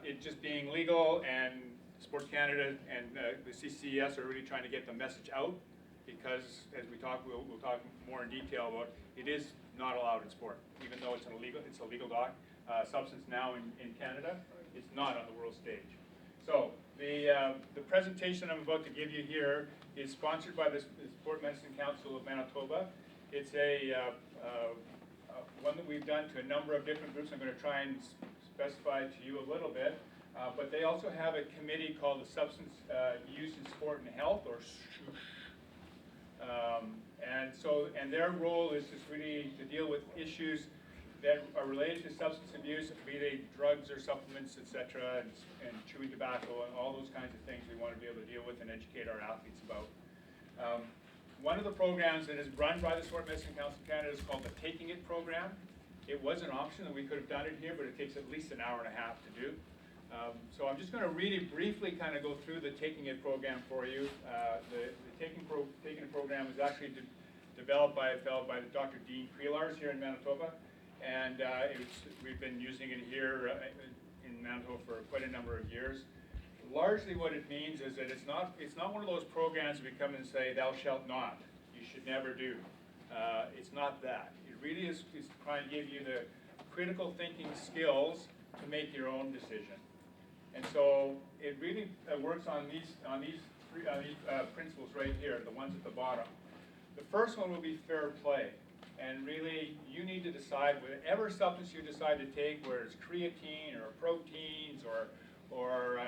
it just being legal, and Sports Canada and the CCS are really trying to get the message out, because as we talk, we'll talk more in detail about, it is not allowed in sport, even though it's a legal substance now in Canada. It's not on the world stage. So the presentation I'm about to give you here is sponsored by the Sport Medicine Council of Manitoba. It's one that we've done to a number of different groups. I'm going to try and specify to you a little bit. But they also have a committee called the Substance Use in Sport and Health, or and their role is just really to deal with issues that are related to substance abuse, be they drugs or supplements, etc., and chewing tobacco and all those kinds of things we want to be able to deal with and educate our athletes about. One of the programs that is run by the Sport Medicine Council of Canada is called the Taking It program. It was an option that we could have done it here, but it takes at least an hour and a half to do. So I'm just going to really briefly kind of go through the Taking It program for you. The Taking It program was actually developed by a fellow by Dr. Dean Creelars here in Manitoba, and we've been using it here in Manitoba for quite a number of years. Largely what it means is that it's not one of those programs that we come and say, thou shalt not, you should never do. It's not that. It really is trying to give you the critical thinking skills to make your own decision. And so it really works on these principles right here, the ones at the bottom. The first one will be fair play. And really, you need to decide whatever substance you decide to take, whether it's creatine or proteins or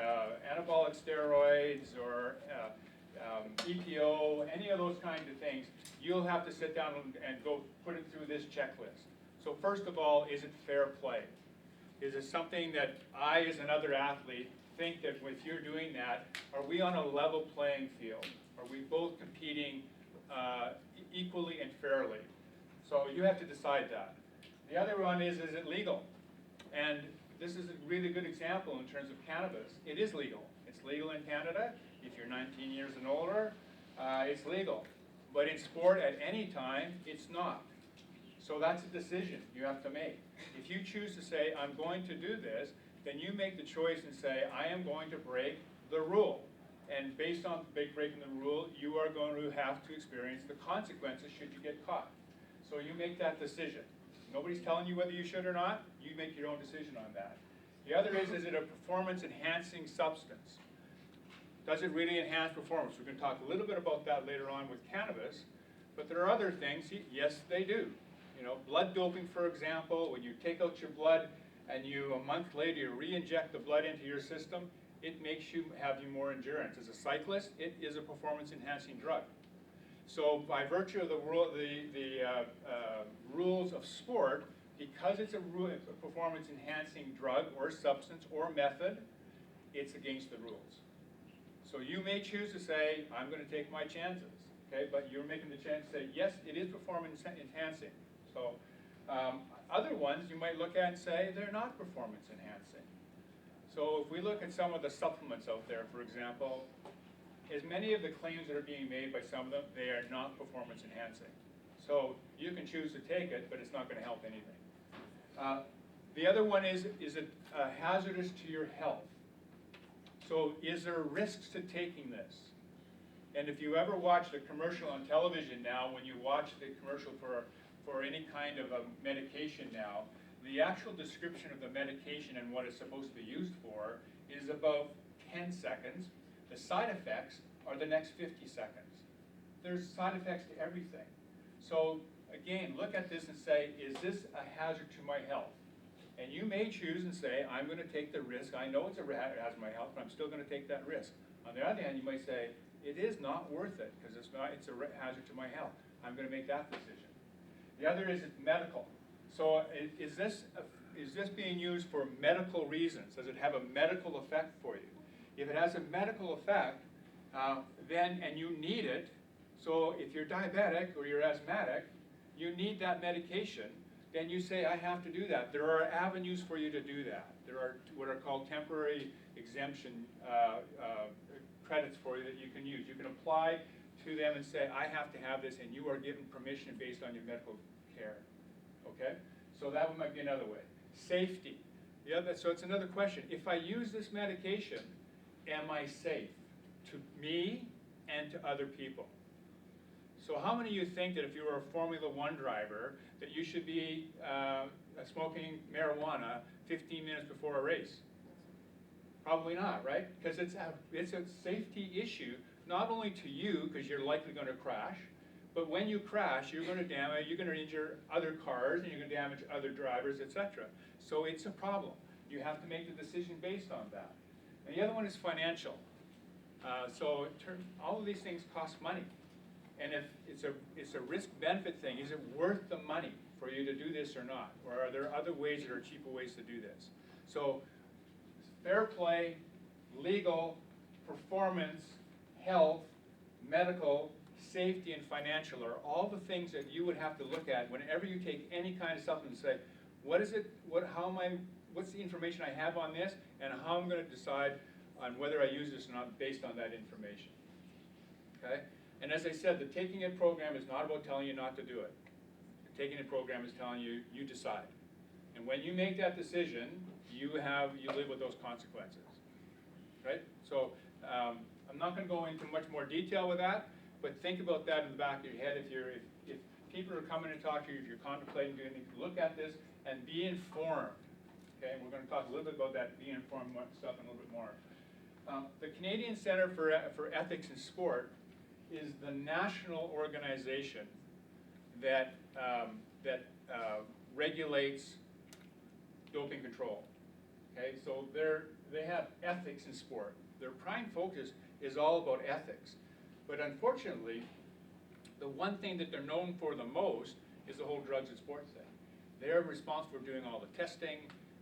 anabolic steroids or EPO, any of those kinds of things, you'll have to sit down and go put it through this checklist. So first of all, is it fair play? Is it something that I, as another athlete, think that if you're doing that, are we on a level playing field? Are we both competing equally and fairly? So you have to decide that. The other one is it legal? And this is a really good example in terms of cannabis. It is legal. It's legal in Canada. If you're 19 years and older, it's legal. But in sport, at any time, it's not. So that's a decision you have to make. If you choose to say, I'm going to do this, then you make the choice and say, I am going to break the rule. And based on breaking the rule, you are going to have to experience the consequences should you get caught. So you make that decision. Nobody's telling you whether you should or not. You make your own decision on that. The other is it a performance-enhancing substance? Does it really enhance performance? We're going to talk a little bit about that later on with cannabis. But there are other things. Yes, they do. You know, blood doping, for example, when you take out your blood and a month later you re-inject the blood into your system, it makes you have more endurance. As a cyclist, it is a performance-enhancing drug. So by virtue of the rules of sport, because it's a performance-enhancing drug or substance or method, it's against the rules. So you may choose to say, I'm going to take my chances, okay? But you're making the chance to say, yes, it is performance-enhancing. So other ones you might look at and say, they're not performance-enhancing. So if we look at some of the supplements out there, for example, as many of the claims that are being made by some of them, they are not performance enhancing. So you can choose to take it, but it's not going to help anything. The other one is it hazardous to your health? So is there risks to taking this? And if you ever watch the commercial on television now, when you watch the commercial for any kind of a medication now, the actual description of the medication and what it's supposed to be used for is about 10 seconds. The side effects are the next 50 seconds. There's side effects to everything. So again, look at this and say, is this a hazard to my health? And you may choose and say, I'm going to take the risk. I know it's a hazard to my health, but I'm still going to take that risk. On the other hand, you might say, it is not worth it because it's a hazard to my health. I'm going to make that decision. The other is medical. So is this being used for medical reasons? Does it have a medical effect for you? If it has a medical effect, and you need it, so if you're diabetic or you're asthmatic, you need that medication, then you say, I have to do that. There are avenues for you to do that. There are what are called temporary exemption credits for you that you can use. You can apply to them and say, I have to have this, and you are given permission based on your medical care. Okay? So that might be another way. Safety. Yeah, so it's another question. If I use this medication, am I safe to me and to other people? So how many of you think that if you were a Formula One driver, that you should be smoking marijuana 15 minutes before a race? Probably not, right? Because it's a safety issue, not only to you, because you're likely going to crash, but when you crash, you're going to injure other cars, and you're going to damage other drivers, etc. So it's a problem. You have to make the decision based on that. And the other one is financial. So all of these things cost money. And if it's a risk-benefit thing, is it worth the money for you to do this or not? Or are there other ways that are cheaper ways to do this? So fair play, legal, performance, health, medical, safety, and financial are all the things that you would have to look at whenever you take any kind of supplement and say, what is it, what's the information I have on this, and how I'm going to decide on whether I use this or not based on that information. Okay? And as I said, the Taking It program is not about telling you not to do it. The Taking It program is telling you, you decide. And when you make that decision, you live with those consequences. Right? So I'm not going to go into much more detail with that, but think about that in the back of your head. If people are coming to talk to you, if you're contemplating doing anything, look at this and be informed. Okay, and we're going to talk a little bit about that being informed stuff in a little bit more. The Canadian Centre for Ethics in Sport is the national organization that regulates doping control. Okay, so they have ethics in sport. Their prime focus is all about ethics. But unfortunately, the one thing that they're known for the most is the whole drugs and sports thing. They're responsible for doing all the testing,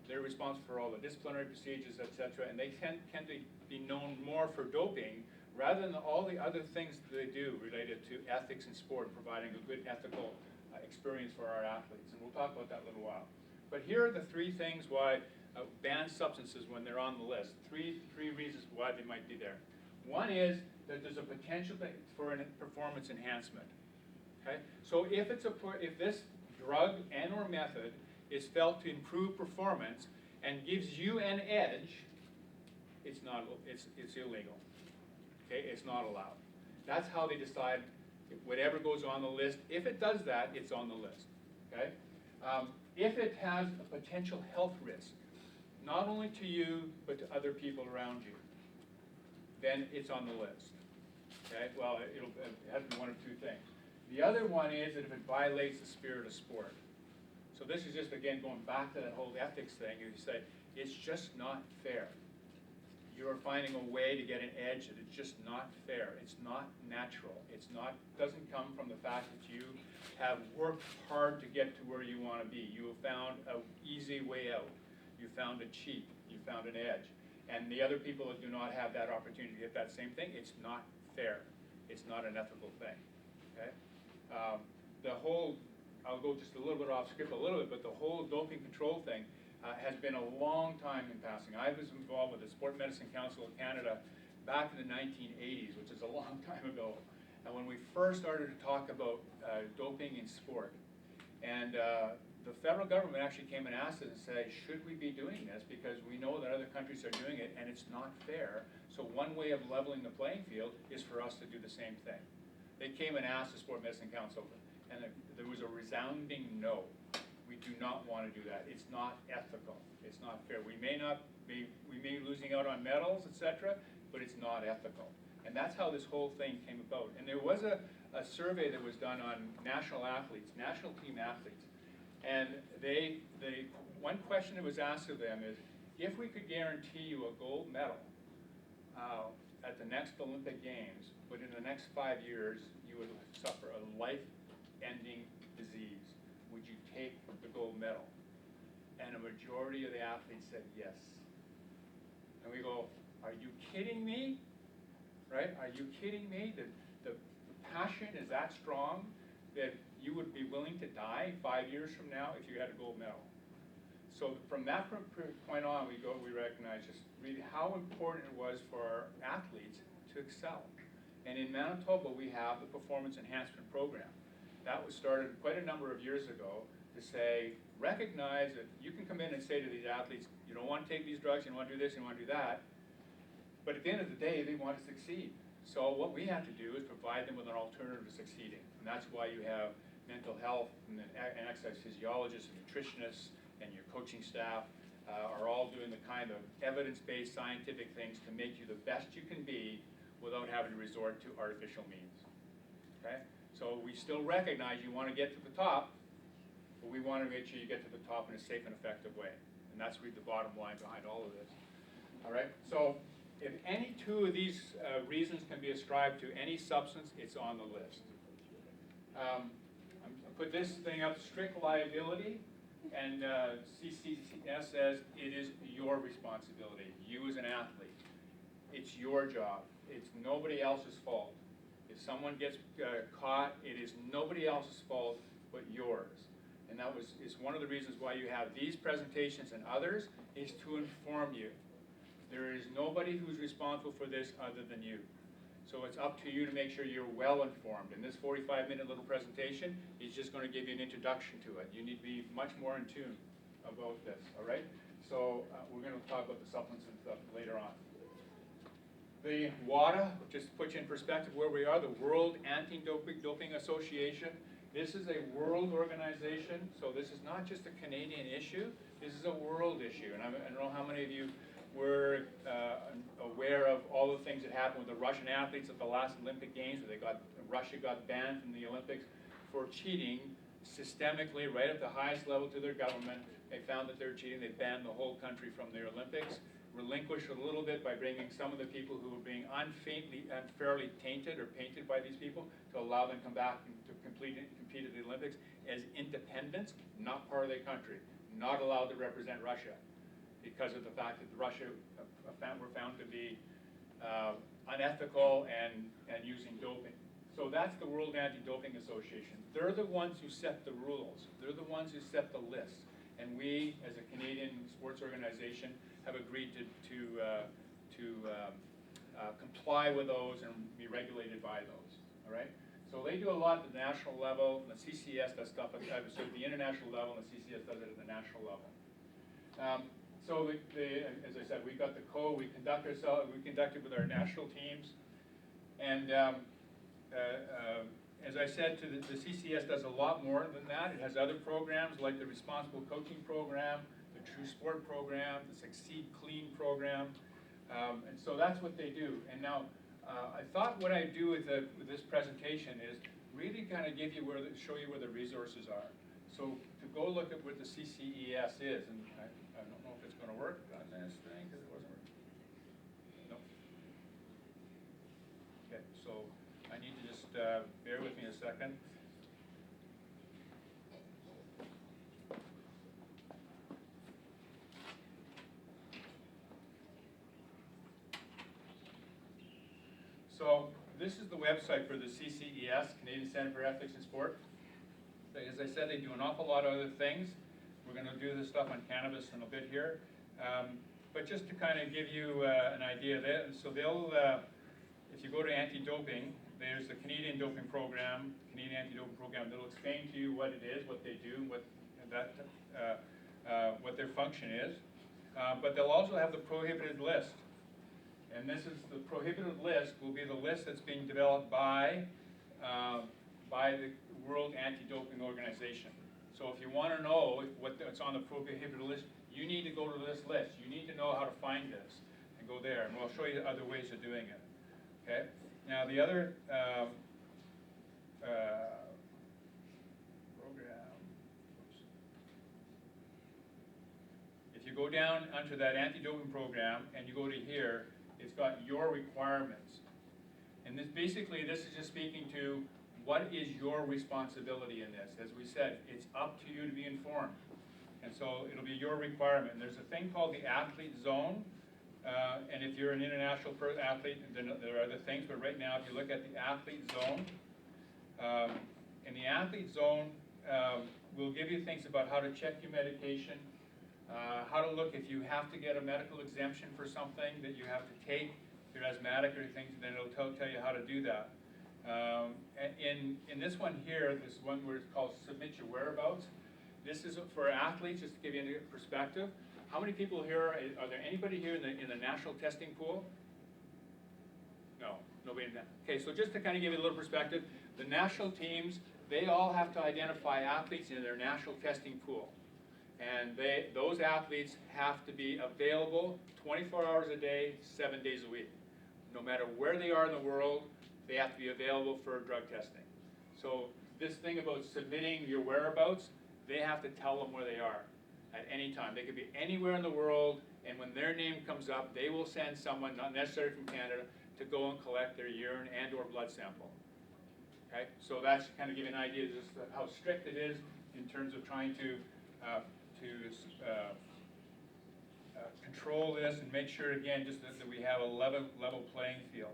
they're responsible for all the disciplinary procedures, etc., and they tend to be known more for doping rather than all the other things that they do related to ethics in sport, providing a good ethical experience for our athletes. And we'll talk about that in a little while. But here are the three things why banned substances, when they're on the list, three reasons why they might be there. One is that there's a potential for a performance enhancement. Okay, so if this drug and or method is felt to improve performance and gives you an edge, it's illegal. Okay, it's not allowed. That's how they decide whatever goes on the list. If it does that, it's on the list. Okay, if it has a potential health risk, not only to you but to other people around you, then it's on the list. Okay, well, it has to be one of two things. The other one is that if it violates the spirit of sport. So this is just, again, going back to that whole ethics thing. You say, it's just not fair. You're finding a way to get an edge that is just not fair. It's not natural. Doesn't come from the fact that you have worked hard to get to where you want to be. You have found an easy way out. You found a cheat. You found an edge. And the other people that do not have that opportunity to get that same thing, it's not fair. It's not an ethical thing. Okay? I'll go just a little bit off script but the whole doping control thing has been a long time in passing. I was involved with the Sport Medicine Council of Canada back in the 1980s, which is a long time ago. And when we first started to talk about doping in sport, and the federal government actually came and asked us and said, should we be doing this? Because we know that other countries are doing it and it's not fair. So one way of leveling the playing field is for us to do the same thing. They came and asked the Sport Medicine Council, and there was a resounding no. We do not want to do that. It's not ethical. It's not fair. We may be losing out on medals, etc., but it's not ethical. And that's how this whole thing came about. And there was a survey that was done on national athletes, national team athletes. And one question that was asked of them is, if we could guarantee you a gold medal at the next Olympic Games, but in the next 5 years you would suffer a life-ending disease, would you take the gold medal? And a majority of the athletes said yes. And we go, are you kidding me? Right? Are you kidding me? The passion is that strong that you would be willing to die 5 years from now if you had a gold medal. So from that point on, we recognize just really how important it was for our athletes to excel. And in Manitoba, we have the Performance Enhancement Program. That was started quite a number of years ago to to say, recognize that you can come in and say to these athletes, you don't want to take these drugs, you don't want to do this, you don't want to do that. But at the end of the day, they want to succeed. So what we have to do is provide them with an alternative to succeeding. And that's why you have mental health and exercise physiologists and nutritionists and your coaching staff are all doing the kind of evidence-based scientific things to make you the best you can be without having to resort to artificial means. Okay? So we still recognize you want to get to the top, but we want to make sure you get to the top in a safe and effective way. And that's really the bottom line behind all of this. All right? So if any two of these reasons can be ascribed to any substance, it's on the list. I put this thing up, strict liability, and CCS says it is your responsibility, you as an athlete. It's your job. It's nobody else's fault. If someone gets caught, it is nobody else's fault but yours. And that is one of the reasons why you have these presentations and others, is to inform you. There is nobody who's responsible for this other than you. So it's up to you to make sure you're well informed. And this 45-minute little presentation is just going to give you an introduction to it. You need to be much more in tune about this, all right? So we're going to talk about the supplements and stuff later on. The WADA, just to put you in perspective where we are, the World Anti-Doping Association. This is a world organization, so this is not just a Canadian issue, this is a world issue. And I don't know how many of you were aware of all the things that happened with the Russian athletes at the last Olympic Games, where Russia got banned from the Olympics for cheating systemically right at the highest level to their government. They found that they were cheating, they banned the whole country from the Olympics, relinquished a little bit by bringing some of the people who were being unfairly tainted or painted by these people to allow them to come back and to compete at the Olympics as independents, not part of their country, not allowed to represent Russia, because of the fact that Russia were found to be unethical and using doping. So that's the World Anti-Doping Association. They're the ones who set the rules. They're the ones who set the lists. And we, as a Canadian sports organization, have agreed to comply with those and be regulated by those. All right? So they do a lot at the national level, and the CCS does stuff at the international level, and the CCS does it at the national level. So as I said, we got the code, we conduct it with our national teams, and as I said, the CCS does a lot more than that. It has other programs like the Responsible Coaching Program, the True Sport Program, the Succeed Clean Program, and so that's what they do. And now, I thought what I'd do with this presentation is really kind of show you where the resources are. So to go look at what the CCES is, and I don't know if it's going to work on this thing because it wasn't working. No. Okay, so I need to just bear with me a second. So this is the website for the CCES, Canadian Centre for Ethics in Sport. As I said, they do an awful lot of other things. We're going to do this stuff on cannabis in a bit here. But just to kind of give you an idea of it, so they'll, if you go to anti-doping, there's the Canadian Doping Program, Canadian Anti-Doping Program. They'll explain to you what it is, what they do, what their function is. But they'll also have the prohibited list. And this is the prohibited list, will be the list that's being developed by the World Anti-Doping Organization. So if you want to know what's on the prohibited list, you need to go to this list. You need to know how to find this and go there. And we'll show you other ways of doing it. Okay? Now the other program, if you go down onto that anti-doping program and you go to here, it's got your requirements. And this basically, this is just speaking to what is your responsibility in this. As we said, it's up to you to be informed. And so it'll be your requirement. And there's a thing called the athlete zone. And if you're an international athlete, then there are other things. But right now, if you look at the athlete zone, in the athlete zone, we'll give you things about how to check your medication, how to look if you have to get a medical exemption for something that you have to take, if you're asthmatic or things, then it'll tell you how to do that. In this one here, this one where it's called Submit Your Whereabouts, this is for athletes, just to give you a perspective. How many people here, are there anybody here in the national testing pool? No, nobody in that. Okay, so just to kind of give you a little perspective, the national teams, they all have to identify athletes in their national testing pool. And those athletes have to be available 24 hours a day, 7 days a week. No matter where they are in the world, they have to be available for drug testing. So this thing about submitting your whereabouts, they have to tell them where they are at any time. They could be anywhere in the world, and when their name comes up, they will send someone, not necessarily from Canada, to go and collect their urine and or blood sample. Okay, so that's to kind of give you an idea of just how strict it is in terms of trying to control this and make sure, again, just that we have a level playing field.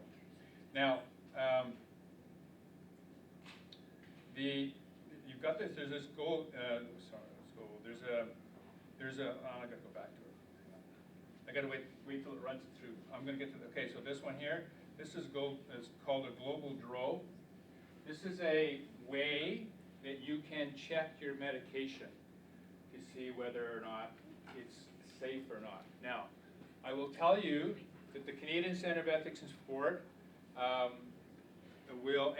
Now, you've got this. There's this goal. Sorry, let's go. There's a. I got to go back to it. I got to wait till it runs through. I'm going to get to the. Okay, so this one here. This is called a global DRO. This is a way that you can check your medication to see whether or not it's safe or not. Now, I will tell you that the Canadian Centre of Ethics and Sport World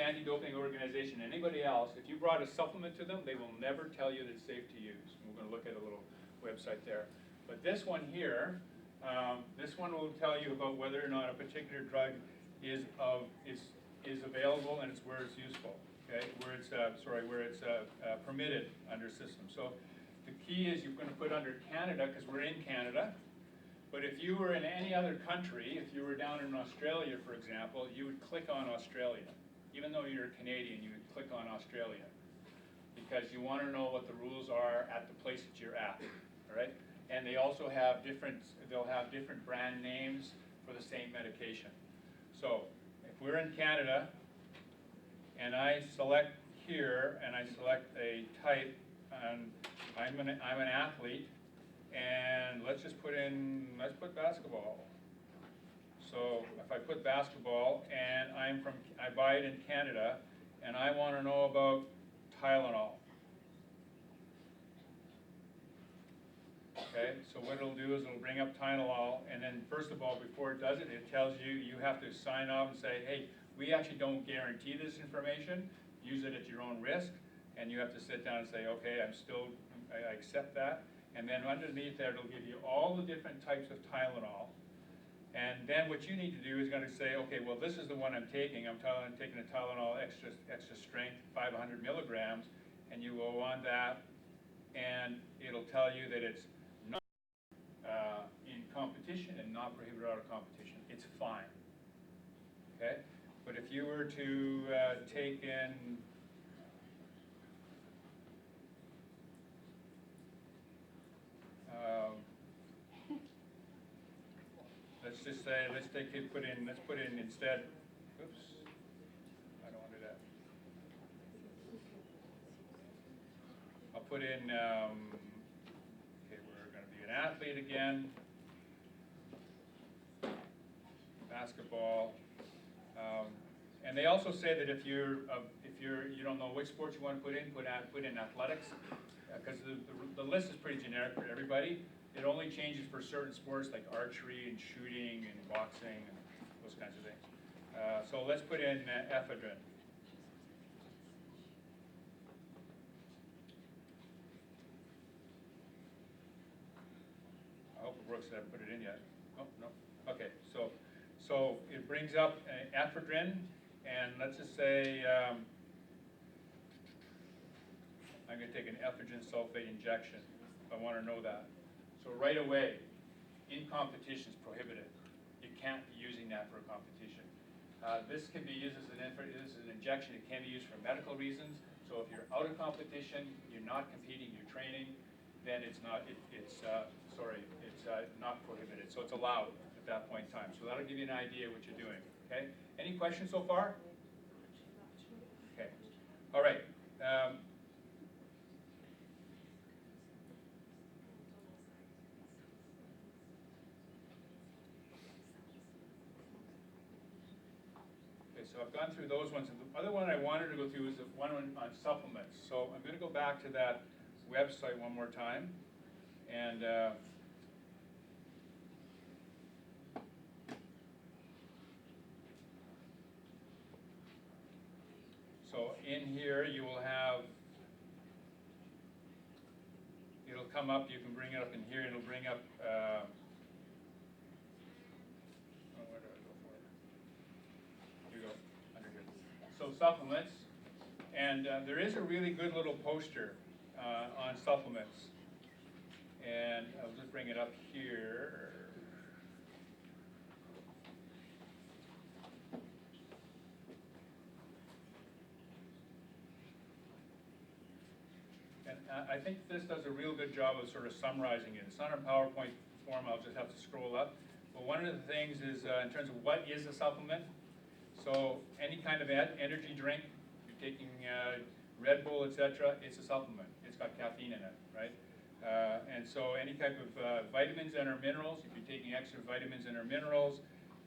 Anti-Doping Organization, anybody else, if you brought a supplement to them, they will never tell you that it's safe to use. We're going to look at a little website there. But this one here, this one will tell you about whether or not a particular drug is available and it's where it's useful. Okay, where it's permitted under system. So the key is you're going to put under Canada because we're in Canada. But if you were in any other country, if you were down in Australia, for example, you would click on Australia. Even though you're a Canadian, you would click on Australia because you want to know what the rules are at the place that you're at. All right, and they also have they'll have different brand names for the same medication. So if we're in Canada, and I select here, and I select a type, and I'm an athlete, and let's put basketball. So if I put basketball, and I buy it in Canada, and I want to know about Tylenol. Okay, so what it'll do is it'll bring up Tylenol, and then first of all, before it does it, it tells you you have to sign off and say, hey, we actually don't guarantee this information. Use it at your own risk, and you have to sit down and say, okay, I accept that. And then underneath there, it'll give you all the different types of Tylenol. And then what you need to do is going to say, okay, well, this is the one I'm taking. I'm taking a Tylenol extra strength, 500 milligrams, and you go on that, and it'll tell you that it's not in competition and not prohibited out of competition. It's fine. Okay? But if you were to take in let's just say, let's put in instead, oops, I don't want to do that. I'll put in, okay, we're going to be an athlete again, basketball, and they also say that if you don't know which sports you want to put in athletics, because the list is pretty generic for everybody. It only changes for certain sports like archery and shooting and boxing and those kinds of things. So let's put in ephedrine. I hope it works. I haven't put it in yet. Oh, no. Okay, so it brings up ephedrine, and let's just say I'm going to take an ephedrine sulfate injection if I want to know that. So right away, in competitions prohibited. You can't be using that for a competition. This can be used as an injection. It can be used for medical reasons. So if you're out of competition, you're not competing, you're training, then it's not prohibited. So it's allowed at that point in time. So that'll give you an idea what you're doing. Okay. Any questions so far? Okay. All right. so I've gone through those ones. And the other one I wanted to go through is the one on supplements. So I'm going to go back to that website one more time. And so in here you will have, it'll come up, you can bring it up in here, it'll bring up, where do I go for it? Here you go, under here. So supplements, and there is a really good little poster on supplements. And I'll just bring it up here. And I think this does a real good job of sort of summarizing it. It's not in PowerPoint form, I'll just have to scroll up. But one of the things is in terms of what is a supplement. So any kind of energy drink, you're taking Red Bull, etc., it's a supplement. It's got caffeine in it, right? And so any type of vitamins and or minerals, if you're taking extra vitamins and or minerals,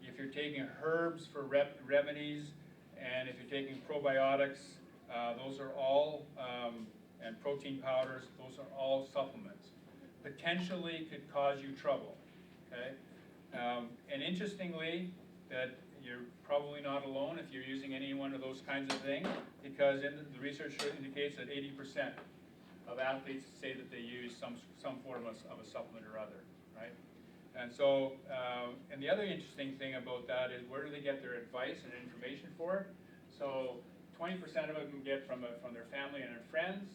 if you're taking herbs for remedies, and if you're taking probiotics, those are all, and protein powders, those are all supplements. Potentially could cause you trouble, okay? And interestingly, that you're probably not alone if you're using any one of those kinds of things, because the research indicates that 80% of athletes say that they use some form of a supplement or other, right? And so, and the other interesting thing about that is where do they get their advice and information for? So 20% of them get from their family and their friends,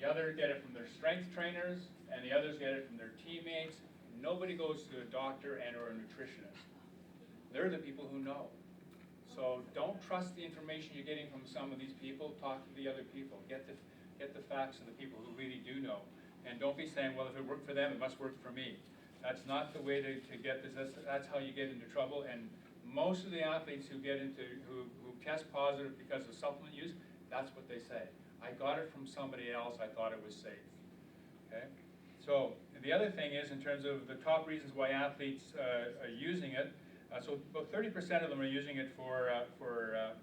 the others get it from their strength trainers, and the others get it from their teammates. Nobody goes to a doctor and or a nutritionist. They're the people who know. So don't trust the information you're getting from some of these people, talk to the other people, get the facts of the people who really do know. And don't be saying, well, if it worked for them, it must work for me. That's not the way to get this. That's how you get into trouble. And most of the athletes who test positive because of supplement use, that's what they say. I got it from somebody else, I thought it was safe. Okay? So the other thing is, in terms of the top reasons why athletes are using it, so about 30% of them are using it for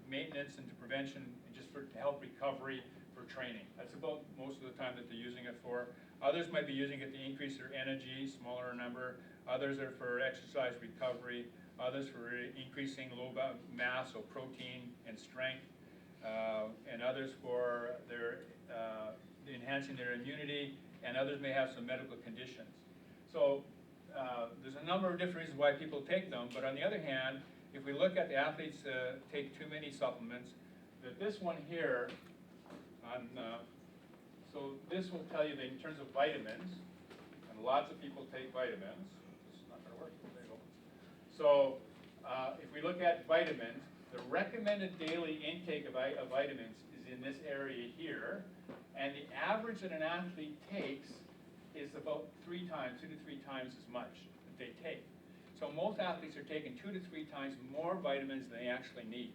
maintenance and to prevention, and just to help recovery for training. That's about most of the time that they're using it for. Others might be using it to increase their energy, smaller number. Others are for exercise recovery. Others for increasing low mass, so protein and strength. And others for their enhancing their immunity. And others may have some medical conditions. So there's a number of different reasons why people take them. But on the other hand, if we look at the athletes take too many supplements, that this one here, so this will tell you that in terms of vitamins, and lots of people take vitamins. This is not going to work. There you go. So if we look at vitamins, the recommended daily intake of vitamins is in this area here, and the average that an athlete takes is about 2 to 3 times as much that they take. So most athletes are taking 2 to 3 times more vitamins than they actually need.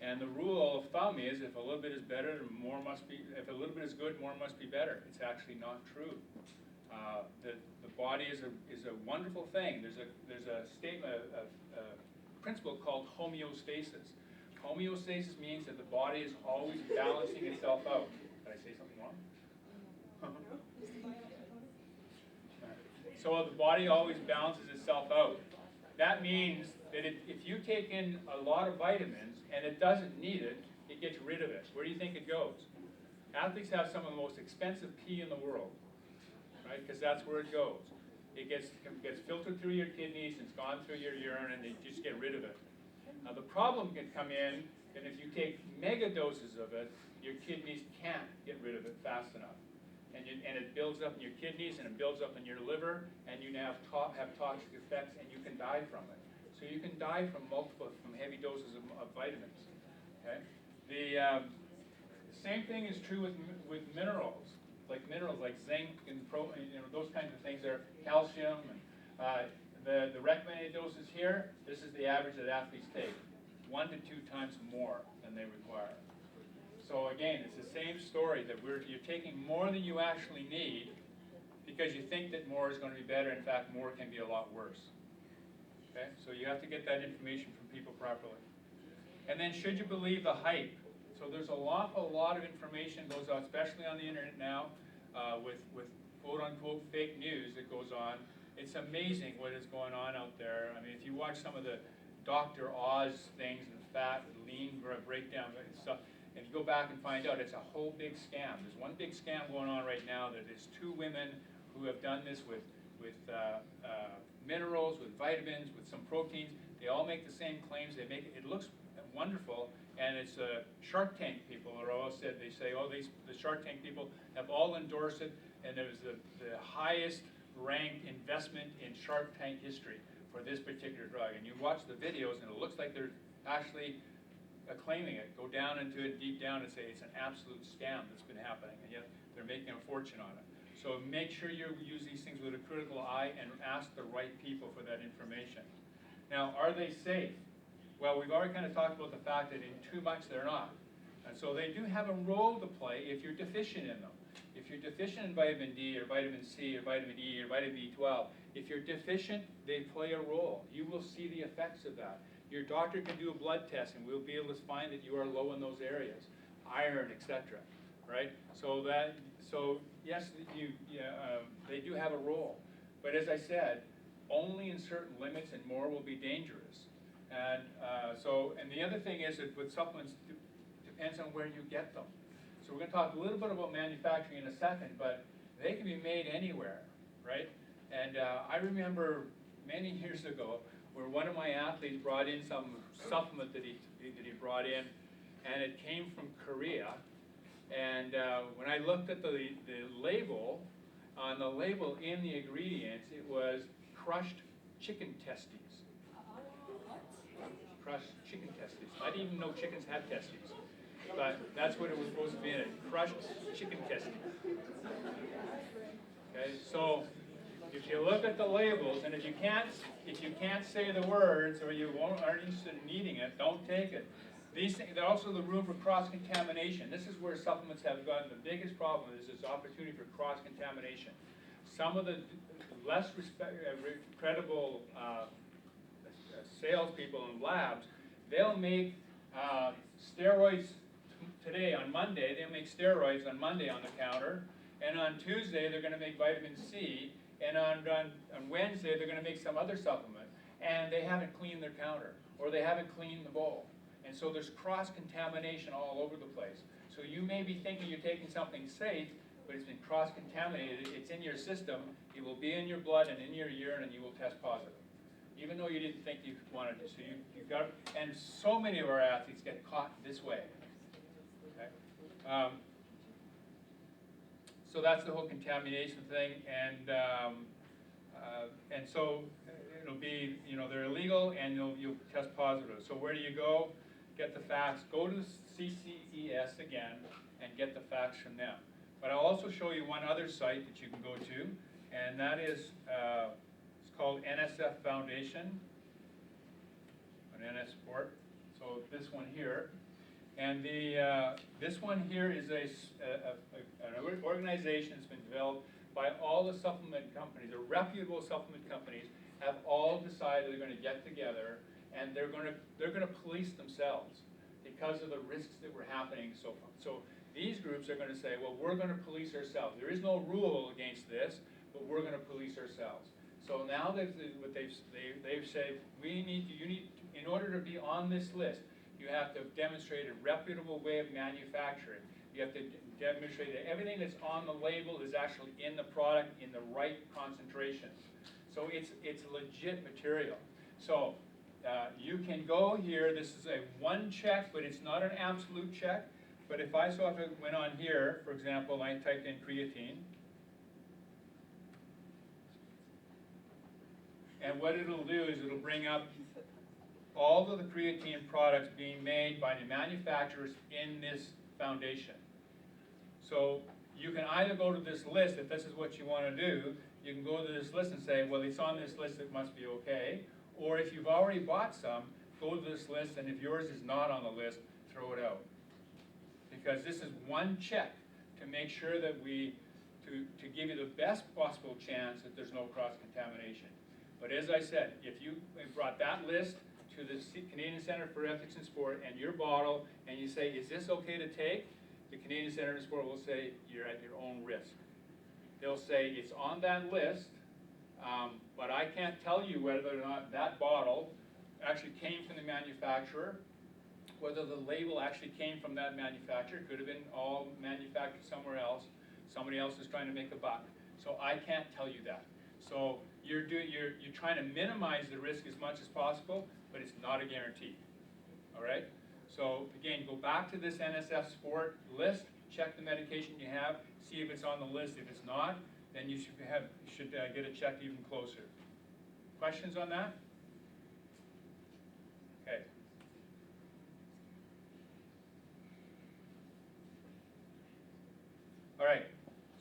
And the rule of thumb is if a little bit is better, more must be, if a little bit is good, more must be better. It's actually not true. The body is a wonderful thing. There's a statement, a principle called homeostasis. Homeostasis means that the body is always balancing itself out. Did I say something wrong? So the body always balances itself out. That means that if you take in a lot of vitamins and it doesn't need it, it gets rid of it. Where do you think it goes? Athletes have some of the most expensive pee in the world, right? Because that's where it goes. It gets filtered through your kidneys, it's gone through your urine, and they just get rid of it. Now the problem can come in that if you take mega doses of it, your kidneys can't get rid of it fast enough. And it builds up in your kidneys, and it builds up in your liver, and you now have toxic effects, and you can die from it. So you can die from heavy doses of vitamins. Okay? The same thing is true with minerals, like zinc and those kinds of things. Are calcium and the recommended doses here. This is the average that athletes take, 1 to 2 times more than they require. So again, it's the same story that you're taking more than you actually need because you think that more is going to be better. In fact, more can be a lot worse. Okay, so you have to get that information from people properly. And then should you believe the hype? So there's a lot of information goes out, especially on the internet now, with quote-unquote fake news that goes on. It's amazing what is going on out there. I mean, if you watch some of the Dr. Oz things and fat and lean breakdown and stuff, and you go back and find out it's a whole big scam. There's one big scam going on right now that is 2 women who have done this with minerals, with vitamins, with some proteins. They all make the same claims. They make it looks wonderful, and it's Shark Tank people are all said. They say, oh, the Shark Tank people have all endorsed it, and it was the highest ranked investment in Shark Tank history for this particular drug. And you watch the videos, and it looks like they're actually claiming it. Go down into it deep down and say it's an absolute scam that's been happening, and yet they're making a fortune on it. So make sure you use these things with a critical eye and ask the right people for that information. Now, are they safe? Well, we've already kind of talked about the fact that in too much they're not. And so they do have a role to play if you're deficient in them. If you're deficient in vitamin D or vitamin C or vitamin E or vitamin B12, if you're deficient, they play a role. You will see the effects of that. Your doctor can do a blood test and we'll be able to find that you are low in those areas, iron, etc. Right? So yes, they do have a role. But as I said, only in certain limits, and more will be dangerous. And and the other thing is that with supplements, it depends on where you get them. So we're going to talk a little bit about manufacturing in a second, but they can be made anywhere, right? And I remember many years ago where one of my athletes brought in some supplement that he brought in, and it came from Korea. And when I looked at the label, on the label in the ingredients, it was crushed chicken testes. Crushed chicken testes. I didn't even know chickens had testes, but that's what it was supposed to be in it. Crushed chicken testes. Okay, so if you look at the labels, and if you can't say the words or you aren't interested in eating it, don't take it. These things, there's also the room for cross-contamination. This is where supplements have gotten the biggest problem, is this opportunity for cross-contamination. Some of the less credible salespeople in labs, they'll make steroids today on Monday. They'll make steroids on Monday on the counter, and on Tuesday they're going to make vitamin C, and on Wednesday they're going to make some other supplement, and they haven't cleaned their counter, or they haven't cleaned the bowl. And so there's cross-contamination all over the place. So you may be thinking you're taking something safe, but it's been cross-contaminated. It's in your system. It will be in your blood and in your urine, and you will test positive, even though you didn't think you wanted to. So you got, and so many of our athletes get caught this way. Okay? So that's the whole contamination thing, and so it'll be, they're illegal, and you'll test positive. So where do you go? Get the facts. Go to the CCES again and get the facts from them. But I'll also show you one other site that you can go to, and that is it's called NSF Foundation, an NS Sport. So this one here, and this one here is an organization that's been developed by all the supplement companies. The reputable supplement companies have all decided they're going to get together, and they're going to police themselves because of the risks that were happening so far. So these groups are going to say, well, we're going to police ourselves. There is no rule against this, but we're going to police ourselves. So now they've said, in order to be on this list, you have to demonstrate a reputable way of manufacturing. You have to demonstrate that everything that's on the label is actually in the product in the right concentration. So it's legit material. So you can go here. This is a one check, but it's not an absolute check. But if I went on here, for example, I typed in creatine, and what it'll do is it'll bring up all of the creatine products being made by the manufacturers in this foundation. So you can either go to this list, if this is what you want to do, you can go to this list and say, well, it's on this list, it must be okay. Or if you've already bought some, go to this list, and if yours is not on the list, throw it out. Because this is one check to make sure that to give you the best possible chance that there's no cross-contamination. But as I said, if you brought that list to the Canadian Centre for Ethics in Sport and your bottle, and you say, is this okay to take? The Canadian Centre for Sport will say, you're at your own risk. They'll say, it's on that list, but I can't tell you whether or not that bottle actually came from the manufacturer, whether the label actually came from that manufacturer. It could have been all manufactured somewhere else. Somebody else is trying to make a buck. So I can't tell you that. So you're trying to minimize the risk as much as possible, but it's not a guarantee. All right? So again, go back to this NSF Sport list, check the medication you have, see if it's on the list. If it's not, then you should get it checked even closer. Questions on that? Okay. All right.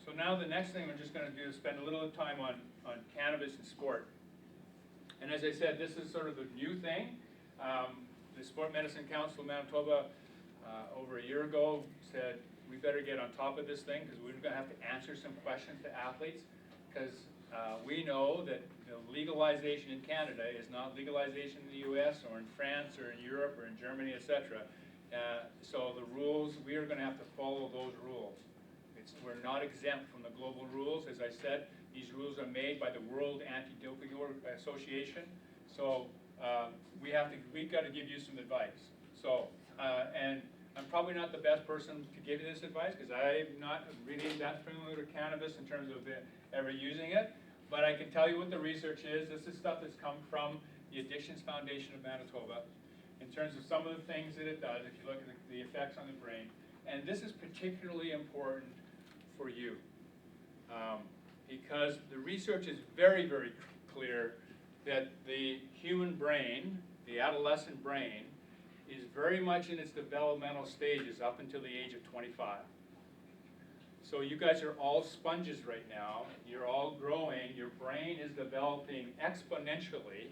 So now the next thing I'm just going to do is spend a little time on cannabis and sport. And as I said, this is sort of a new thing. The Sport Medicine Council of Manitoba over a year ago said we better get on top of this thing because we're going to have to answer some questions to athletes, because we know that legalization in Canada is not legalization in the US or in France or in Europe or in Germany, etc. So the rules, we are going to have to follow those rules. We're not exempt from the global rules. As I said, these rules are made by the World Anti-Doping Association. So we've got to give you some advice. So, and I'm probably not the best person to give you this advice because I'm not really that familiar with cannabis in terms of ever using it. But I can tell you what the research is. This is stuff that's come from the Addictions Foundation of Manitoba in terms of some of the things that it does, if you look at the effects on the brain. And this is particularly important for you because the research is very, very clear that the human brain, the adolescent brain, is very much in its developmental stages up until the age of 25. So you guys are all sponges right now. You're all growing. Your brain is developing exponentially,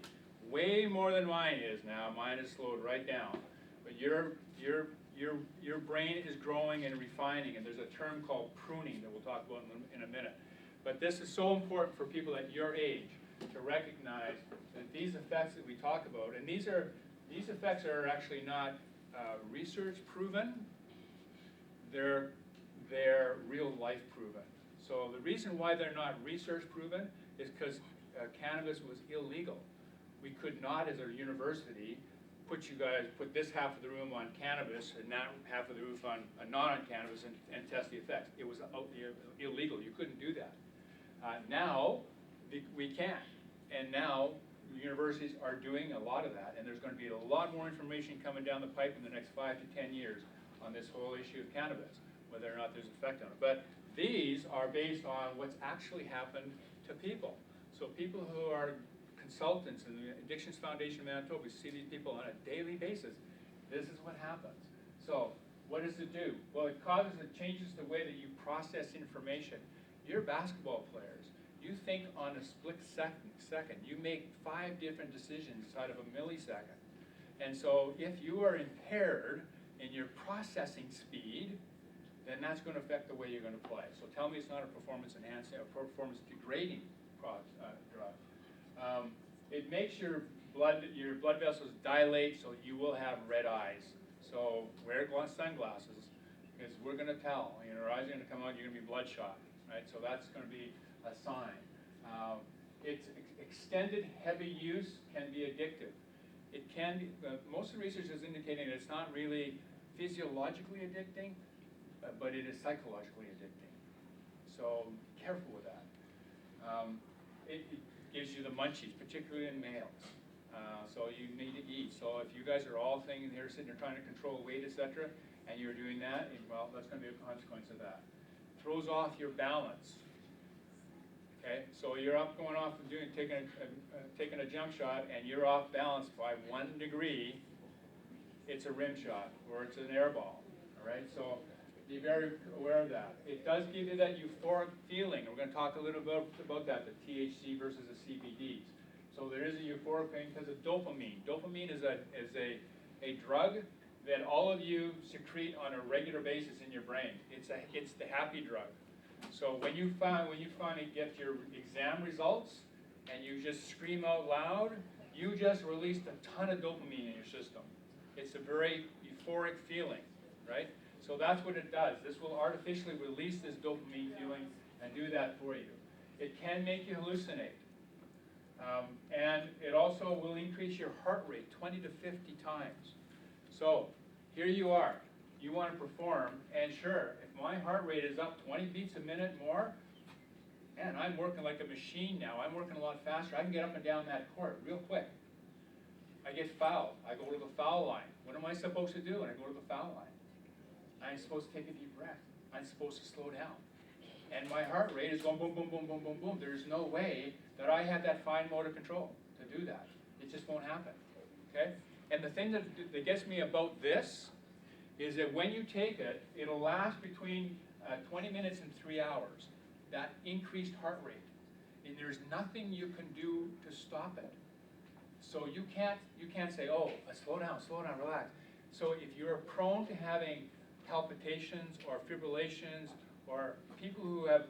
way more than mine is now. Mine is slowed right down. But your brain is growing and refining, and there's a term called pruning that we'll talk about in a minute. But this is so important for people at your age to recognize that these effects that we talk about, and these effects are actually not research proven, they're real life proven. So the reason why they're not research proven is because cannabis was illegal. We could not, as a university, put this half of the room on cannabis and that half of the room on not on cannabis and test the effects. It was illegal. You couldn't do that. Now we can, and now universities are doing a lot of that, and there's going to be a lot more information coming down the pipe in the next 5 to 10 years on this whole issue of cannabis, whether or not there's effect on it. But these are based on what's actually happened to people. So people who are consultants in the Addictions Foundation of Manitoba, we see these people on a daily basis. This is what happens. So what does it do? Well, it changes the way that you process information. You're basketball players. You think on a split second. You make 5 different decisions inside of a millisecond. And so if you are impaired in your processing speed, then that's going to affect the way you're going to play. So tell me it's not a performance enhancing or performance degrading drug. It makes your blood vessels dilate, so you will have red eyes. So wear sunglasses, because we're going to tell. Your eyes are going to come out, you're going to be bloodshot, right? So that's going to be a sign. It's extended heavy use can be addictive. It can be, most of the research is indicating that it's not really physiologically addicting, but it is psychologically addicting. So careful with that. It gives you the munchies, particularly in males. So you need to eat. So if you guys are all sitting here trying to control weight, etc., and you're doing that, well, that's going to be a consequence of that. Throws off your balance. Okay, so you're up going off and taking a jump shot, and you're off balance by 1 degree. It's a rim shot, or it's an air ball. All right, so be very aware of that. It does give you that euphoric feeling. We're going to talk a little bit about that, the THC versus the CBDs. So there is a euphoric feeling because of dopamine. Dopamine is a drug that all of you secrete on a regular basis in your brain. It's the happy drug. So when you finally get your exam results and you just scream out loud, you just released a ton of dopamine in your system. It's a very euphoric feeling, right? So that's what it does. This will artificially release this dopamine feeling and do that for you. It can make you hallucinate. And it also will increase your heart rate 20 to 50 times. So here you are. You want to perform, and sure, if my heart rate is up 20 beats a minute more, man, I'm working like a machine now. I'm working a lot faster. I can get up and down that court real quick. I get fouled. I go to the foul line. What am I supposed to do when I go to the foul line? I'm supposed to take a deep breath. I'm supposed to slow down. And my heart rate is going boom, boom, boom, boom, boom, boom. There's no way that I have that fine motor control to do that. It just won't happen, okay? And the thing that gets me about this is that when you take it, it'll last between 20 minutes and 3 hours, that increased heart rate. And there's nothing you can do to stop it. So you can't say, oh, slow down, relax. So if you're prone to having palpitations or fibrillations, or people who have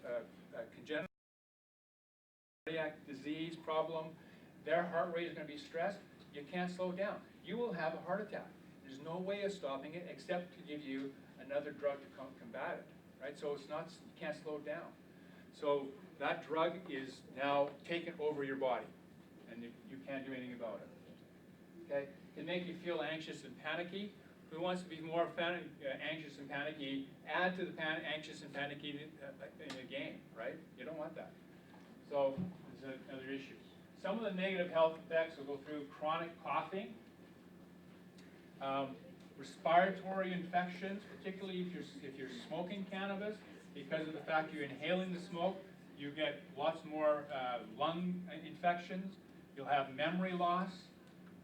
a congenital cardiac disease problem, their heart rate is going to be stressed, you can't slow down. You will have a heart attack. There's no way of stopping it except to give you another drug to combat it, right? So it's not, you can't slow it down. So that drug is now taken over your body, and you can't do anything about it, okay? It can make you feel anxious and panicky. Who wants to be more anxious and panicky? Add to the anxious and panicky in the game, right? You don't want that. So there's another issue. Some of the negative health effects will go through chronic coughing, respiratory infections, particularly if you're smoking cannabis, because of the fact you're inhaling the smoke, you get lots more lung infections. You'll have memory loss.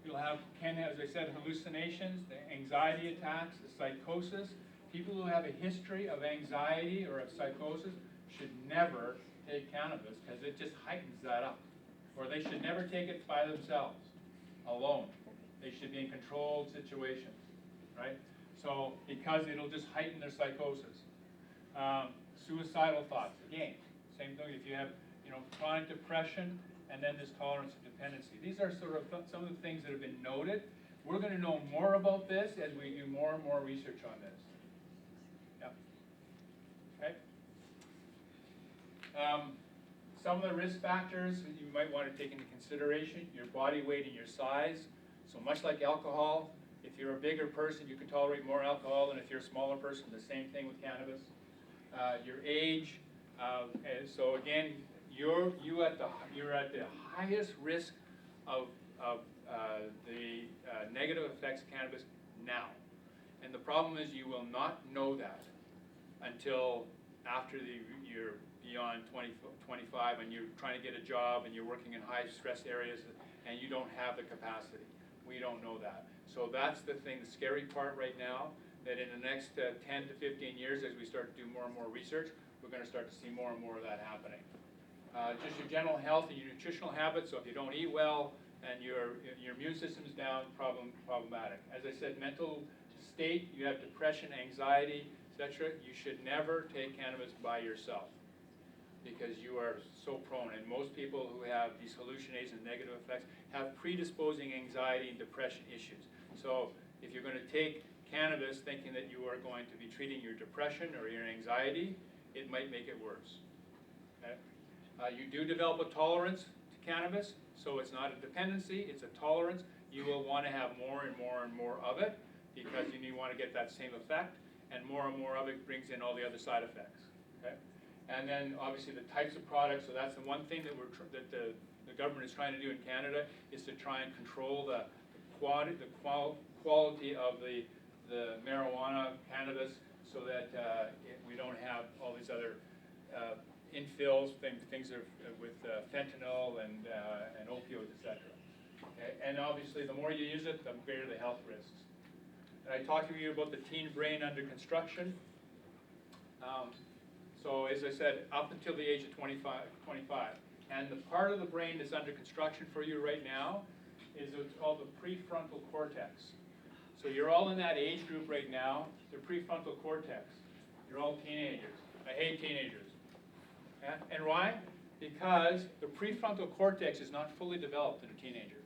You'll have, as I said, hallucinations, the anxiety attacks, the psychosis. People who have a history of anxiety or of psychosis should never take cannabis because it just heightens that up. Or they should never take it by themselves, alone. They should be in controlled situations, right? So, because it'll just heighten their psychosis. Suicidal thoughts, again, same thing. If you have, chronic depression, and then this tolerance of dependency. These are sort of some of the things that have been noted. We're going to know more about this as we do more and more research on this. Yep. Okay. Some of the risk factors that you might want to take into consideration: your body weight and your size. So much like alcohol, if you're a bigger person, you can tolerate more alcohol than if you're a smaller person. The same thing with cannabis. Your age. And so again, you're at the highest risk of the negative effects of cannabis now. And the problem is you will not know that until after you're beyond 25 and you're trying to get a job and you're working in high stress areas and you don't have the capacity. We don't know that. So that's the thing, the scary part right now, that in the next 10 to 15 years, as we start to do more and more research, we're going to start to see more and more of that happening. Just your general health and your nutritional habits. So if you don't eat well and your immune system's down, problematic. As I said, mental state, you have depression, anxiety, etc. You should never take cannabis by yourself because you are so prone. And most people who have these hallucinations and negative effects have predisposing anxiety and depression issues. So if you're going to take cannabis thinking that you are going to be treating your depression or your anxiety, it might make it worse. Okay? You do develop a tolerance to cannabis, so it's not a dependency, it's a tolerance. You will want to have more and more and more of it because you want to get that same effect, and more of it brings in all the other side effects. Okay? And then obviously the types of products, so that's the one thing that the government is trying to do in Canada, is to try and control the quality of the marijuana, cannabis, so that we don't have all these other infills, things with fentanyl and opioids, etc. Okay? And obviously, the more you use it, the greater the health risks. And I talked to you about the teen brain under construction. So as I said, up until the age of 25. And the part of the brain that's under construction for you right now is what's called the prefrontal cortex. So you're all in that age group right now, the prefrontal cortex. You're all teenagers. I hate teenagers. Yeah? And why? Because the prefrontal cortex is not fully developed in a teenager.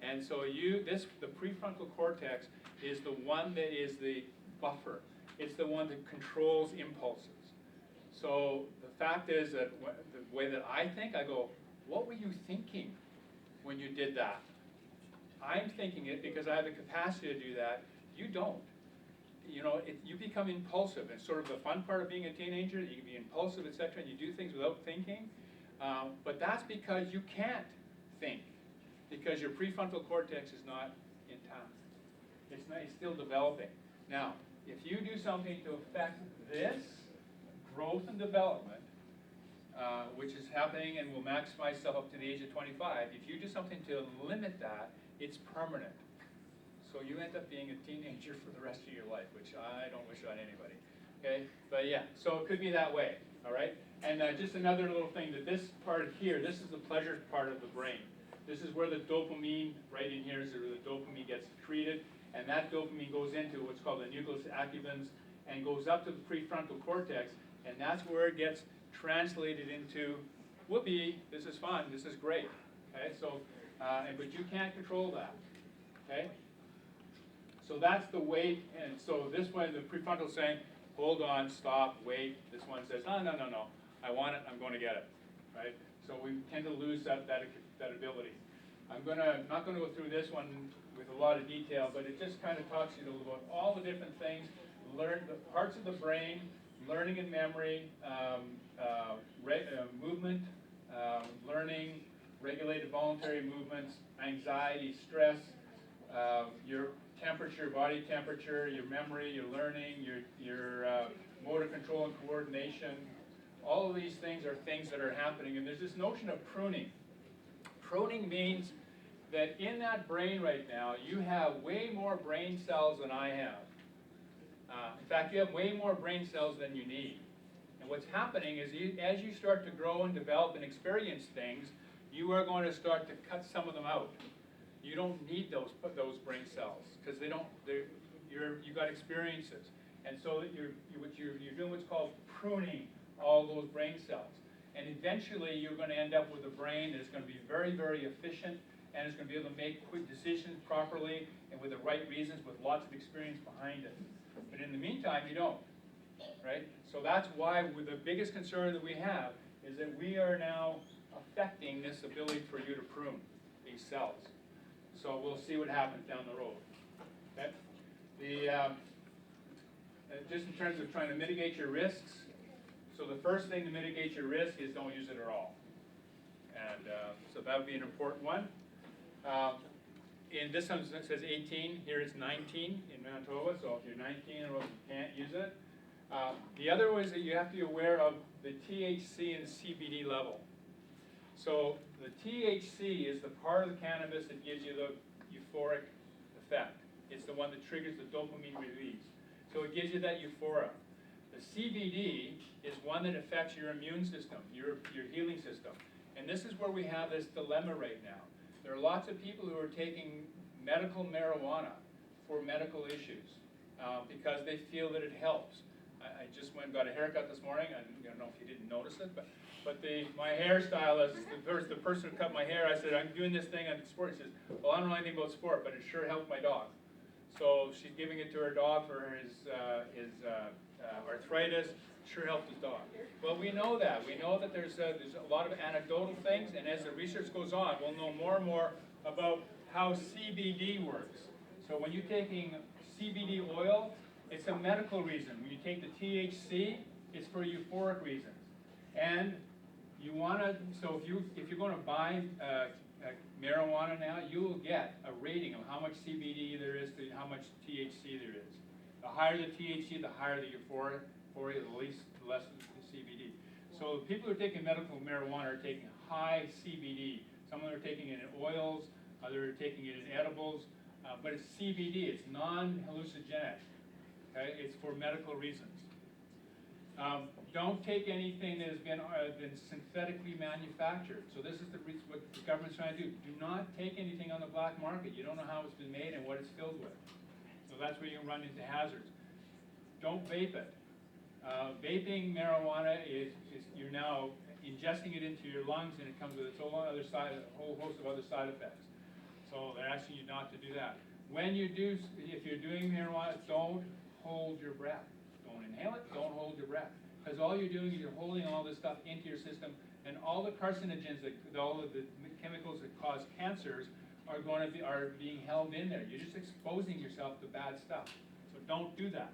And so the prefrontal cortex is the one that is the buffer. It's the one that controls impulses. So the fact is that the way that I think, I go, what were you thinking when you did that? I'm thinking it because I have the capacity to do that. You don't. You know, you become impulsive. And sort of the fun part of being a teenager, you can be impulsive, etc., and you do things without thinking. But that's because you can't think, because your prefrontal cortex is not intact. It's still developing. Now, if you do something to affect this growth and development, which is happening and will maximize stuff up to the age of 25, if you do something to limit that, it's permanent. So you end up being a teenager for the rest of your life, which I don't wish on anybody. Okay, but yeah, so it could be that way. All right, and just another little thing, that this part here, this is the pleasure part of the brain. This is where the dopamine, right in here, is where the dopamine gets secreted, and that dopamine goes into what's called the nucleus accumbens and goes up to the prefrontal cortex, and that's where it gets translated into, whoopee, this is fun, this is great. Okay, so, but you can't control that. Okay, so that's the wait, and so this one, the prefrontal is saying, hold on, stop, wait. This one says, no, no, no, no, I want it, I'm going to get it, right? So we tend to lose that ability. I'm not going to go through this one with a lot of detail, but it just kind of talks to you about all the different things, learn the parts of the brain, learning and memory, movement, learning, regulated voluntary movements, anxiety, stress, your temperature, body temperature, your memory, your learning, your motor control and coordination. All of these things are things that are happening, and there's this notion of pruning. Pruning means that in that brain right now, you have way more brain cells than I have. In fact, you have way more brain cells than you need. And what's happening is as you start to grow and develop and experience things, you are going to start to cut some of them out. You don't need those brain cells because you've got experiences, and so you're doing what's called pruning all those brain cells, and eventually you're going to end up with a brain that's going to be very, very efficient, and it's going to be able to make quick decisions properly and with the right reasons, with lots of experience behind it. But in the meantime, you don't, right? So that's why the biggest concern that we have is that we are now affecting this ability for you to prune these cells. So we'll see what happens down the road. Okay? Just in terms of trying to mitigate your risks, so the first thing to mitigate your risk is don't use it at all. And so that would be an important one. In this one it says 18, here it's 19 in Manitoba, so if you're 19 or you can't use it. The other was that you have to be aware of the THC and CBD level. So the THC is the part of the cannabis that gives you the euphoric effect. It's the one that triggers the dopamine release. So it gives you that euphoria. The CBD is one that affects your immune system, your healing system. And this is where we have this dilemma right now. There are lots of people who are taking medical marijuana for medical issues because they feel that it helps. I just went and got a haircut this morning. I don't know if you didn't notice it, but my hairstylist, the person who cut my hair, I said, I'm doing this thing on sport. He says, well, I don't know anything about sport, but it sure helped my dog. So she's giving it to her dog for his arthritis. Sure helped his dog. Well, we know that. We know that there's a lot of anecdotal things, and as the research goes on, we'll know more and more about how CBD works. So when you're taking CBD oil, it's a medical reason. When you take the THC, it's for euphoric reasons. And you want to, so if you're going to buy marijuana now, you will get a rating of how much CBD there is to how much THC there is. The higher the THC, the higher the euphoria, the less the CBD. So people who are taking medical marijuana are taking high CBD. Some of them are taking it in oils, others are taking it in edibles, but it's CBD, it's non-hallucinogenic. Okay? It's for medical reasons. Don't take anything that has been synthetically manufactured. So this is what the government's trying to do. Do not take anything on the black market. You don't know how it's been made and what it's filled with. So that's where you run into hazards. Don't vape it. Vaping marijuana is you're now ingesting it into your lungs, and it comes with its whole host of other side effects. So they're asking you not to do that. When you do, if you're doing marijuana, don't hold your breath. Don't inhale it, don't hold your breath. Because all you're doing is you're holding all this stuff into your system, and all the carcinogens, all of the chemicals that cause cancers are being held in there. You're just exposing yourself to bad stuff. So don't do that.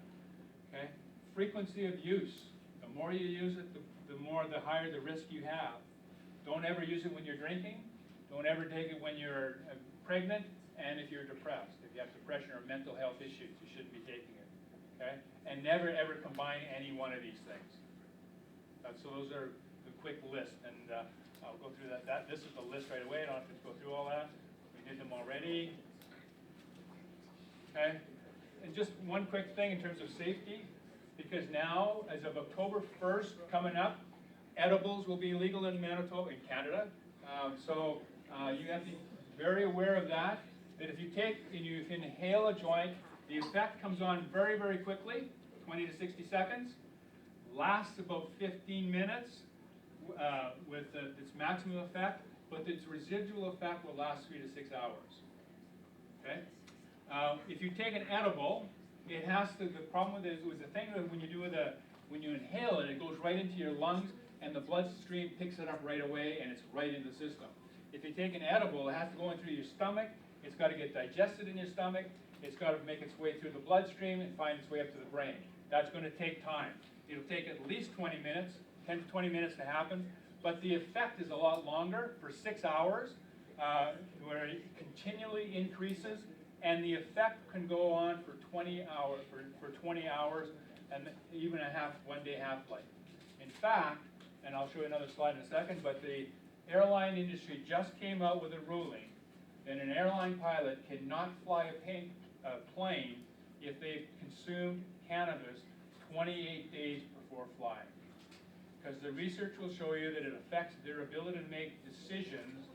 Okay? Frequency of use. The more you use it, the higher the risk you have. Don't ever use it when you're drinking. Don't ever take it when you're pregnant, and if you're depressed. If you have depression or mental health issues, you shouldn't be taking it. Okay? And never ever combine any one of these things. So those are the quick list, and I'll go through that. This is the list right away. I don't have to go through all that. We did them already. Okay? And just one quick thing in terms of safety, because now, as of October 1st, coming up, edibles will be legal in Manitoba, in Canada. So you have to be very aware of that, that if you take and you inhale a joint, the effect comes on very, very quickly, 20 to 60 seconds, lasts about 15 minutes with its maximum effect, but its residual effect will last 3 to 6 hours. Okay? If you take an edible, it has to, the problem with it was the thing that when you inhale it, it goes right into your lungs, and the bloodstream picks it up right away, and it's right in the system. If you take an edible, it has to go in through your stomach, it's got to get digested in your stomach, it's got to make its way through the bloodstream and find its way up to the brain. That's going to take time. It'll take at least 20 minutes, 10 to 20 minutes to happen, but the effect is a lot longer, for 6 hours, where it continually increases, and the effect can go on for 20 hours, for 20 hours, and even one-day half-life. In fact, and I'll show you another slide in a second, but the airline industry just came out with a ruling that an airline pilot cannot fly a plane if they've consumed cannabis 28 days before flying. Because the research will show you that it affects their ability to make decisions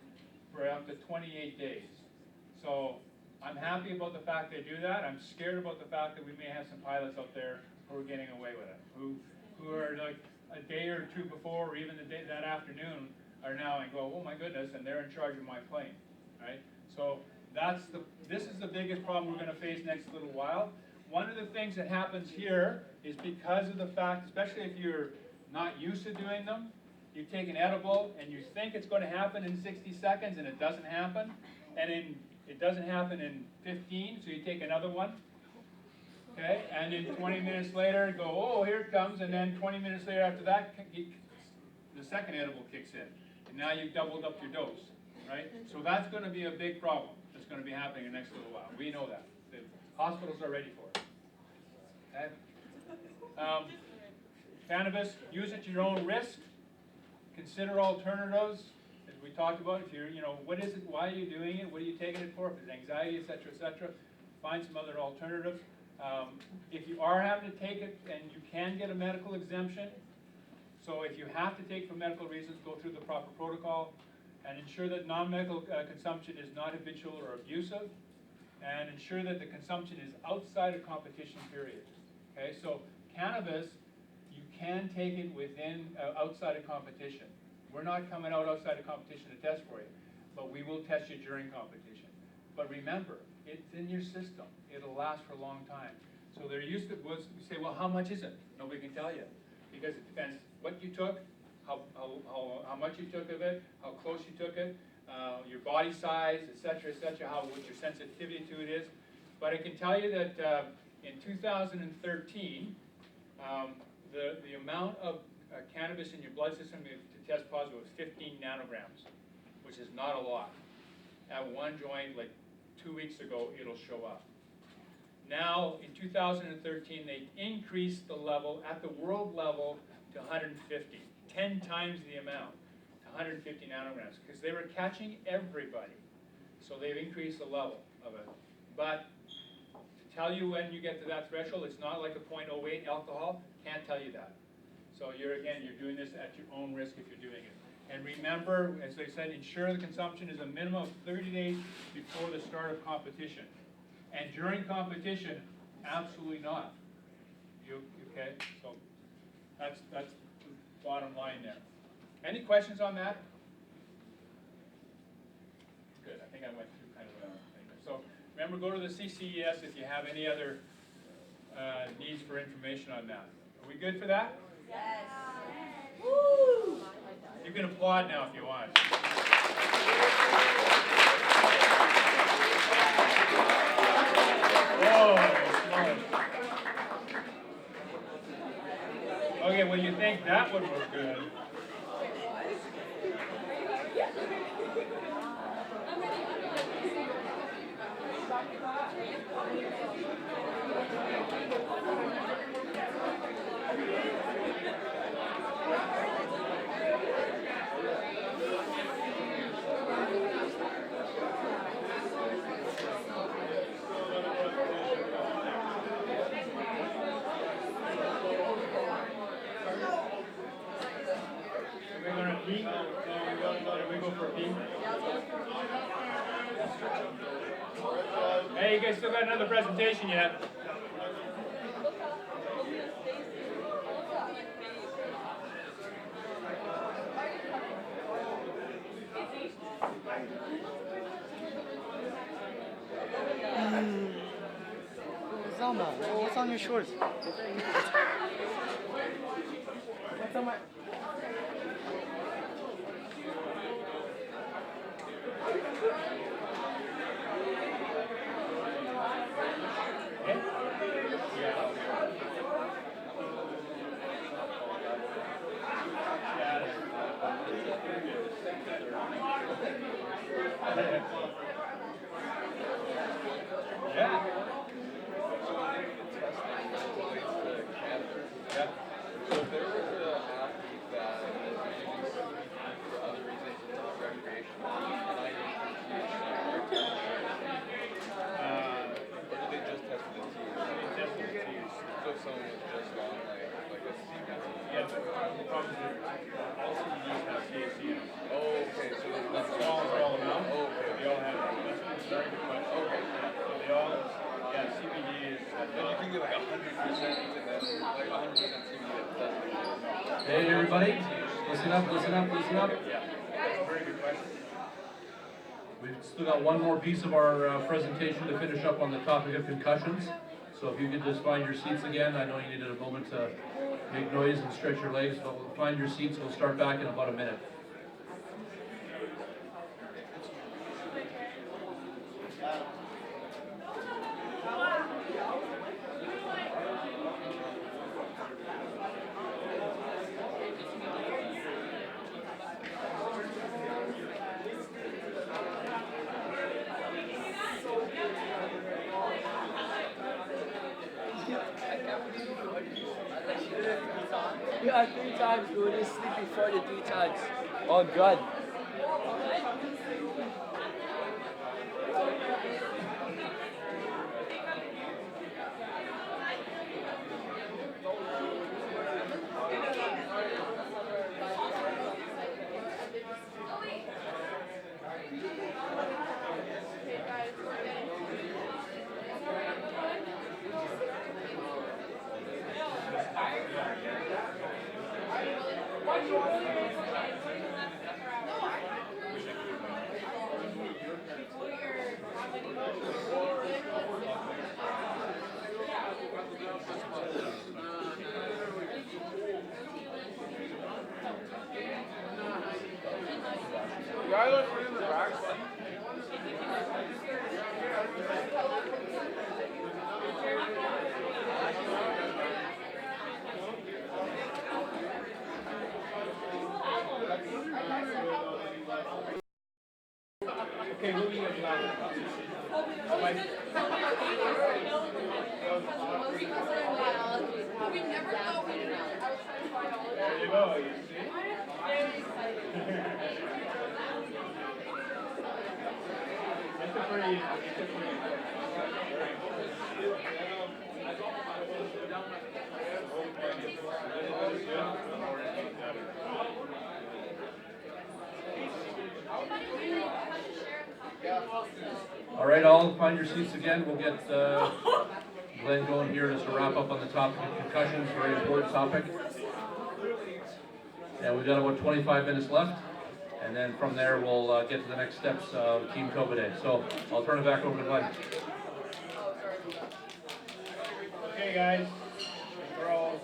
for up to 28 days. So I'm happy about the fact they do that. I'm scared about the fact that we may have some pilots out there who are getting away with it, who are like a day or two before, or even that afternoon, are now and go, oh my goodness, and they're in charge of my plane, right? So this is the biggest problem we're going to face next little while. One of the things that happens here is because of the fact, especially if you're not used to doing them, you take an edible and you think it's going to happen in 60 seconds and it doesn't happen, and it doesn't happen in 15, so you take another one, okay, and then 20 minutes later go, oh, here it comes, and then 20 minutes later after that, the second edible kicks in, and now you've doubled up your dose, right? So that's going to be a big problem that's going to be happening in the next little while. We know that. The hospitals are ready for it. Okay? Cannabis, use it at your own risk. Consider alternatives, as we talked about. If you're, what is it? Why are you doing it? What are you taking it for? If it's anxiety, etc., find some other alternatives. If you are having to take it, and you can get a medical exemption, so if you have to take for medical reasons, go through the proper protocol, and ensure that non-medical consumption is not habitual or abusive, and ensure that the consumption is outside of competition period. Okay, so cannabis, you can take it within, outside of competition. We're not coming out outside of competition to test for you, but we will test you during competition. But remember, it's in your system. It'll last for a long time. So they're used to, we say, well, how much is it? Nobody can tell you, because it depends what you took, how much you took of it, how close you took it, your body size, etc., what your sensitivity to it is. But I can tell you that in 2013, the amount of cannabis in your blood system to test positive was 15 nanograms, which is not a lot. At one joint, like 2 weeks ago, it'll show up. Now, in 2013, they increased the level at the world level to 150, 10 times the amount, to 150 nanograms, because they were catching everybody. So they've increased the level of it. But to tell you when you get to that threshold, it's not like a 0.08 alcohol, can't tell you that. So you're doing this at your own risk if you're doing it. And remember, as I said, ensure the consumption is a minimum of 30 days before the start of competition. And during competition, absolutely not. Okay? So that's the bottom line there. Any questions on that? Good, I think I went through kind of a thing. So remember, go to the CCES if you have any other needs for information on that. Are we good for that? Yes. Woo! You can applaud now if you want. Oh, okay, well, you think that one was good. We're going to peek. We go for a peek. Hey, you guys still got another presentation yet? Zelma, what's on your shorts? What's on my... Yeah. So if there was an athlete that is using CBD for other reasons not recreational, and I use or do they just test the T's? So if someone was just on like a CBD. Yeah, but the problem is that all CBDs have THC in them. Oh, okay. So The small are all around. Oh, okay. They all have it. That's a very good question. Okay. So they all, yeah, CBD is. Then you can get like 100% even then, like 100% CBD that doesn't. Hey everybody, listen up, listen up, listen up. Yeah, that's a very good question. We've still got one more piece of our presentation to finish up on the topic of concussions. So if you could just find your seats again, I know you needed a moment to make noise and stretch your legs, but we'll find your seats, we'll start back in about a minute. Yeah, 3 times, dude. Just sleep before the 3 times. Oh, God. Okay, who are you going to We never thought we did. I was trying to find all of There that. you go, you see? It's a pretty. All right, all find your seats again. We'll get Glen going here just to wrap up on the topic of concussions, very important topic. And we've got about 25 minutes left. And then from there, we'll get to the next steps of Team Toba Day. So I'll turn it back over to Glen. Okay, guys, we're all.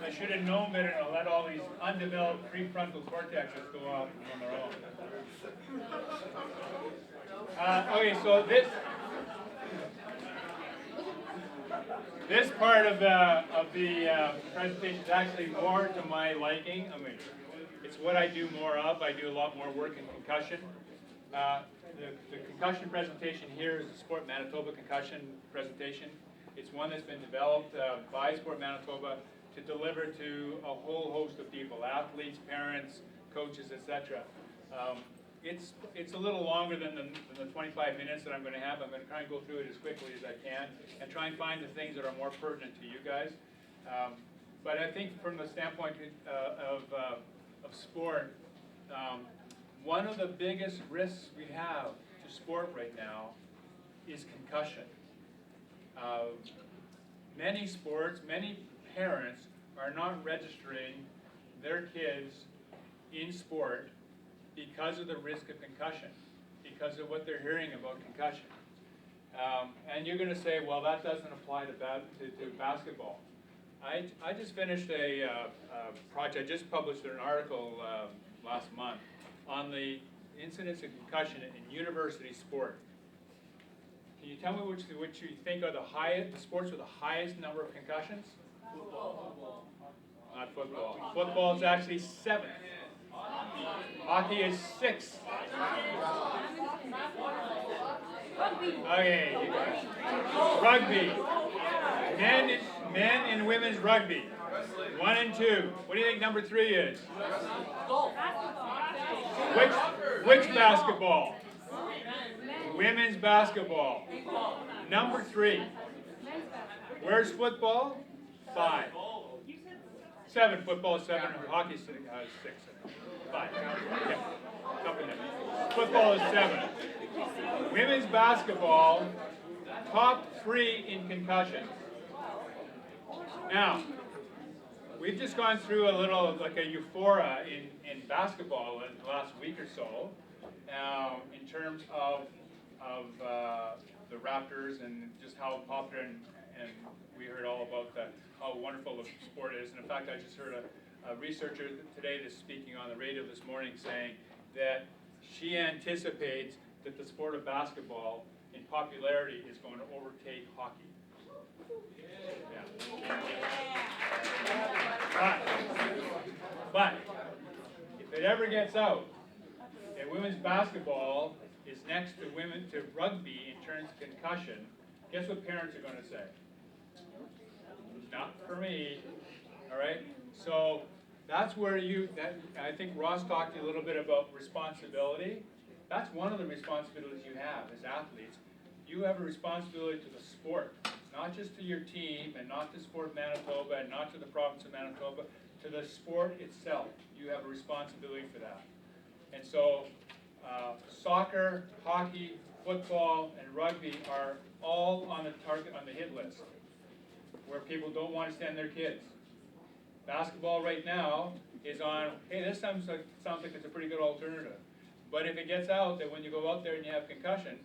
I should have known better to let all these undeveloped prefrontal cortexes go off on their own. Okay, so this part of the presentation is actually more to my liking. I mean, it's what I do more of. I do a lot more work in concussion. The concussion presentation here is the Sport Manitoba concussion presentation. It's one that's been developed by Sport Manitoba to deliver to a whole host of people, athletes, parents, coaches, etc. It's a little longer than the 25 minutes that I'm going to have. I'm going to try and go through it as quickly as I can and try and find the things that are more pertinent to you guys. But I think from the standpoint of sport, one of the biggest risks we have to sport right now is concussion. Many sports, many parents are not registering their kids in sport because of the risk of concussion, because of what they're hearing about concussion. And you're going to say, well, that doesn't apply to basketball. I just finished a project, I just published an article last month on the incidence of concussion in university sport. Can you tell me which you think are the sports with the highest number of concussions? Football. Not football. Football is actually 7th. Hockey is 6th. Okay, you guys. Rugby. Men and women's rugby. 1 and 2. What do you think number 3 is? Which basketball? Women's basketball. Number 3. Where's football? 5. 7. Football is 7. Hockey is 6. 5. Yeah. Up in there. Football is 7. Women's basketball, top 3 in concussion. Now, we've just gone through a little, like a euphoria in basketball in the last week or so, in terms of the Raptors and just how popular, and we heard all about how wonderful the sport is. And in fact, I just heard a researcher today that's speaking on the radio this morning saying that she anticipates that the sport of basketball in popularity is going to overtake hockey. But if it ever gets out that women's basketball is next to rugby in terms of concussion, guess what parents are going to say? Not for me. All right. So that's where I think Ross talked to you a little bit about responsibility. That's one of the responsibilities you have as athletes. You have a responsibility to the sport, not just to your team, and not to Sport Manitoba, and not to the province of Manitoba, to the sport itself. You have a responsibility for that. And so soccer, hockey, football, and rugby are all on the hit list, where people don't want to send their kids. Basketball right now is on, hey, this sounds like it's a pretty good alternative. But if it gets out that when you go out there and you have concussion,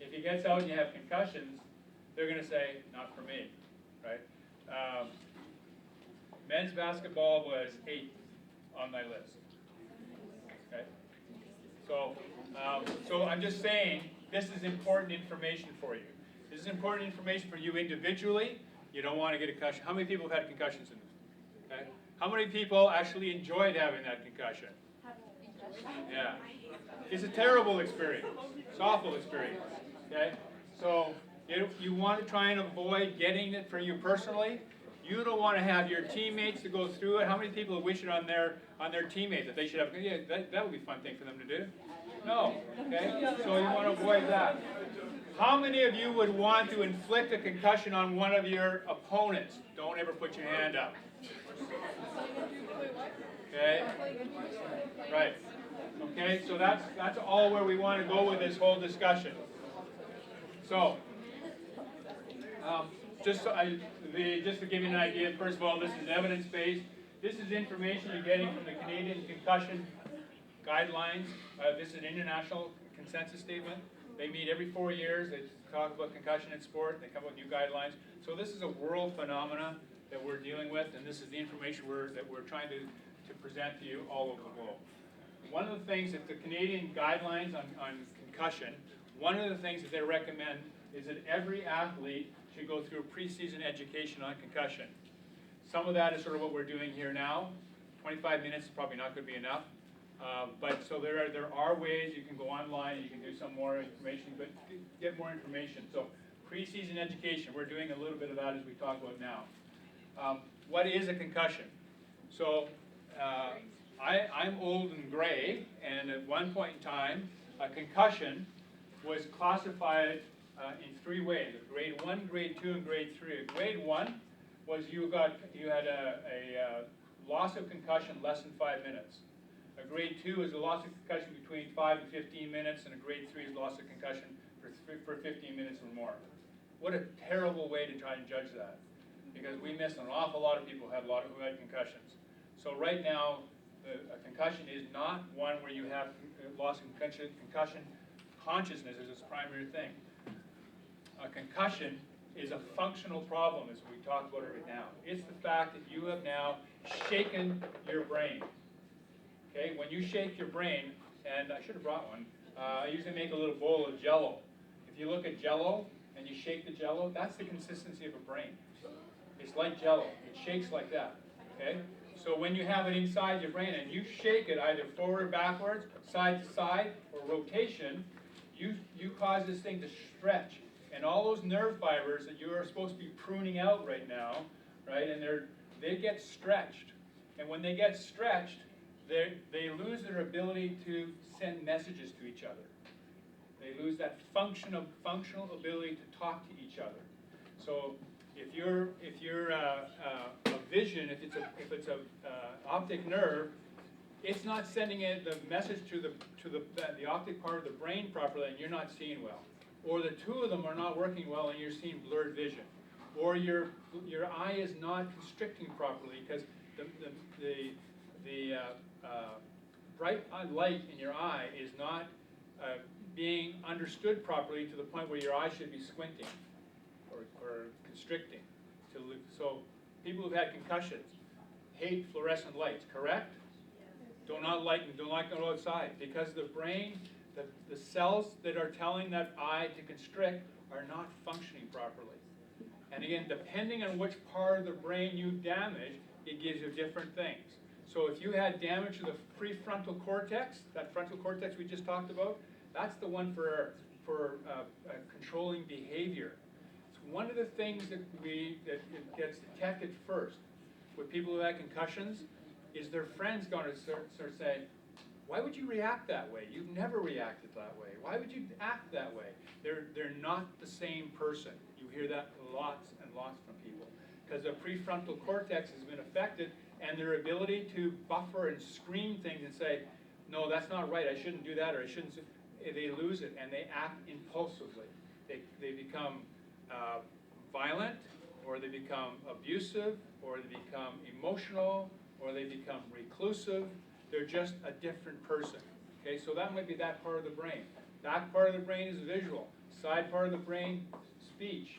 if it gets out and you have concussions, they're going to say, not for me, right? Men's basketball was 8th on my list. Okay, so I'm just saying this is important information for you. This is important information for you individually. You don't want to get a concussion. How many people have had concussions in this? Okay. How many people actually enjoyed having that concussion? Yeah. It's a terrible experience. It's an awful experience. Okay? So you want to try and avoid getting it for you personally. You don't want to have your teammates to go through it. How many people wish it on their teammates that they should have? Yeah, that would be a fun thing for them to do. No. Okay? So you want to avoid that. How many of you would want to inflict a concussion on one of your opponents? Don't ever put your hand up. Okay? Right. Okay, so that's all where we want to go with this whole discussion. So, just to give you an idea, first of all, this is evidence-based. This is information you're getting from the Canadian Concussion Guidelines. This is an international consensus statement. They meet every 4 years. They talk about concussion in sport. They come up with new guidelines. So this is a world phenomena that we're dealing with, and this is the information that we're trying to present to you all over the globe. One of the things that the Canadian guidelines on concussion, one of the things that they recommend is that every athlete should go through a preseason education on concussion. Some of that is sort of what we're doing here now. 25 minutes is probably not going to be enough. But so there are ways you can go online, you can do some more information, but get more information. So preseason education, we're doing a little bit of that as we talk about now. What is a concussion? So I'm old and gray, and at one point in time, a concussion was classified in 3 ways: grade 1, grade 2, and grade 3. Grade 1 was you had a loss of concussion less than 5 minutes. A grade 2 is a loss of concussion between 5 and 15 minutes, and a grade 3 is loss of concussion for 15 minutes or more. What a terrible way to try and judge that, because we miss an awful lot of people who had concussions. So right now, a concussion is not one where you have loss of concussion consciousness as its primary thing. A concussion is a functional problem, as we talk about it right now. It's the fact that you have now shaken your brain. Okay, when you shake your brain, and I should have brought one, I usually make a little bowl of Jell-O. If you look at Jell-O and you shake the Jell-O, that's the consistency of a brain. It's like Jell-O. It shakes like that. Okay, so when you have it inside your brain and you shake it either forward or backwards, side to side, or rotation, you cause this thing to stretch. And all those nerve fibers that you are supposed to be pruning out right now, right, and they get stretched. And when they get stretched, they lose their ability to send messages to each other. They lose that functional ability to talk to each other. So if you're a vision, if it's a optic nerve, it's not sending the message to the optic part of the brain properly, and you're not seeing well. Or the two of them are not working well, and you're seeing blurred vision. Or your eye is not constricting properly because the bright light in your eye is not being understood properly to the point where your eye should be squinting or constricting. So people who've had concussions hate fluorescent lights, correct? Do not go outside, because the brain, the cells that are telling that eye to constrict are not functioning properly. And again, depending on which part of the brain you damage, it gives you different things. So if you had damage to the prefrontal cortex, that frontal cortex we just talked about, that's the one for controlling behavior. It's one of the things that gets detected first with people who have concussions is their friends going to start saying, why would you react that way? You've never reacted that way. Why would you act that way? They're not the same person. You hear that lots and lots from people, because the prefrontal cortex has been affected, and their ability to buffer and screen things and say, no, that's not right, I shouldn't do that, or I shouldn't, they lose it, and they act impulsively. They become violent, or they become abusive, or they become emotional, or they become reclusive. They're just a different person. Okay, so that might be that part of the brain. That part of the brain is visual. Side part of the brain, speech.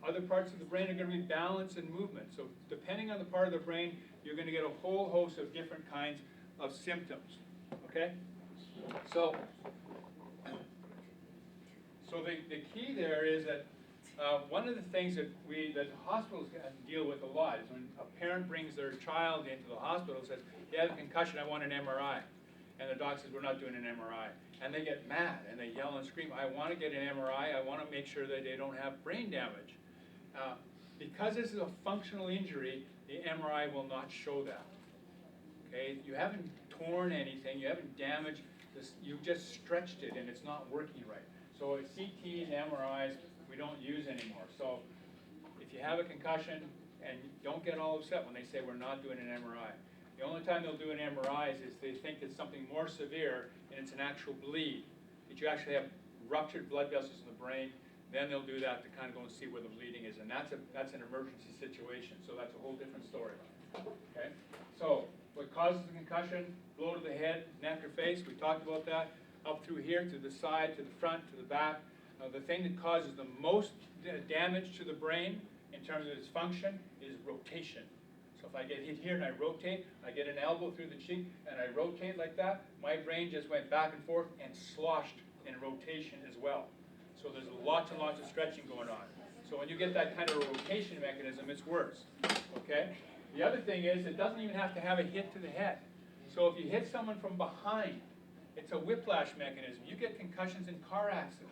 Other parts of the brain are going to be balance and movement. So depending on the part of the brain, you're going to get a whole host of different kinds of symptoms. Okay? So the key there is that one of the things that hospitals deal with a lot is when a parent brings their child into the hospital and says, they have a concussion, I want an MRI. And the doc says, we're not doing an MRI. And they get mad and they yell and scream, I want to get an MRI, I want to make sure that they don't have brain damage. Because this is a functional injury, the MRI will not show that. Okay? You haven't torn anything, you haven't damaged this, you've just stretched it and it's not working right. So CTs, MRIs, we don't use anymore. So if you have a concussion, and don't get all upset when they say we're not doing an MRI. The only time they'll do an MRI is they think it's something more severe and it's an actual bleed. That you actually have ruptured blood vessels in the brain then they'll do that to kind of go and see where the bleeding is, and that's an emergency situation, so that's a whole different story. Okay, so what causes the concussion? Blow to the head, neck or face, we talked about that. Up through here, to the side, to the front, to the back. The thing that causes the most damage to the brain in terms of its function is rotation. So if I get hit here and I rotate, I get an elbow through the cheek and I rotate like that, my brain just went back and forth and sloshed in rotation as well. So there's lots and lots of stretching going on. So when you get that kind of rotation mechanism, it's worse. Okay? The other thing is, it doesn't even have to have a hit to the head. So if you hit someone from behind, it's a whiplash mechanism. You get concussions in car accidents.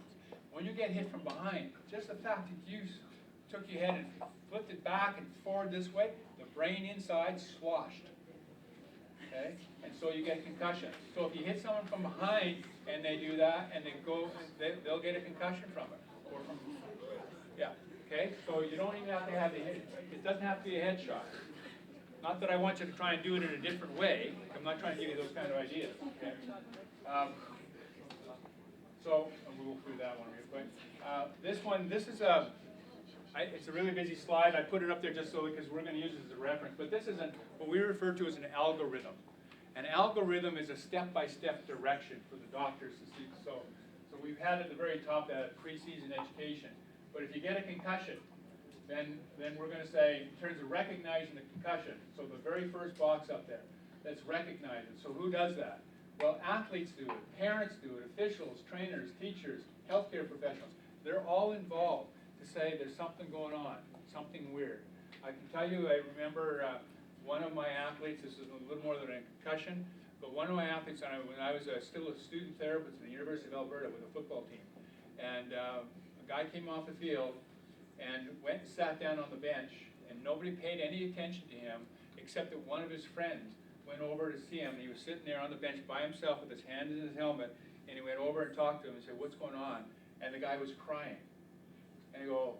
When you get hit from behind, just the fact that you took your head and flipped it back and forward this way, the brain inside sloshed. Okay? And so you get concussion. So if you hit someone from behind and they do that and they go, they'll get a concussion from it. Or from, yeah. Okay? So you don't even have to have the hit. It doesn't have to be a headshot. Not that I want you to try and do it in a different way. I'm not trying to give you those kind of ideas. Okay? So we'll go through that one real quick. This is it's a really busy slide. I put it up there just so because we're going to use it as a reference. But this is what we refer to as an algorithm. An algorithm is a step-by-step direction for the doctors to see. So we've had at the very top that preseason education. But if you get a concussion, then we're going to say, in terms of recognizing the concussion, so the very first box up there, that's recognizing. So who does that? Well, athletes do it, parents do it, officials, trainers, teachers, healthcare professionals. They're all involved to say there's something going on, something weird. I can tell you, I remember one of my athletes, this is a little more than a concussion, but one of my athletes, when I was still a student therapist at the University of Alberta with a football team, and a guy came off the field and went and sat down on the bench, and nobody paid any attention to him except that one of his friends went over to see him, and he was sitting there on the bench by himself with his hand in his helmet, and he went over and talked to him and said, "What's going on?" And the guy was crying. And I go,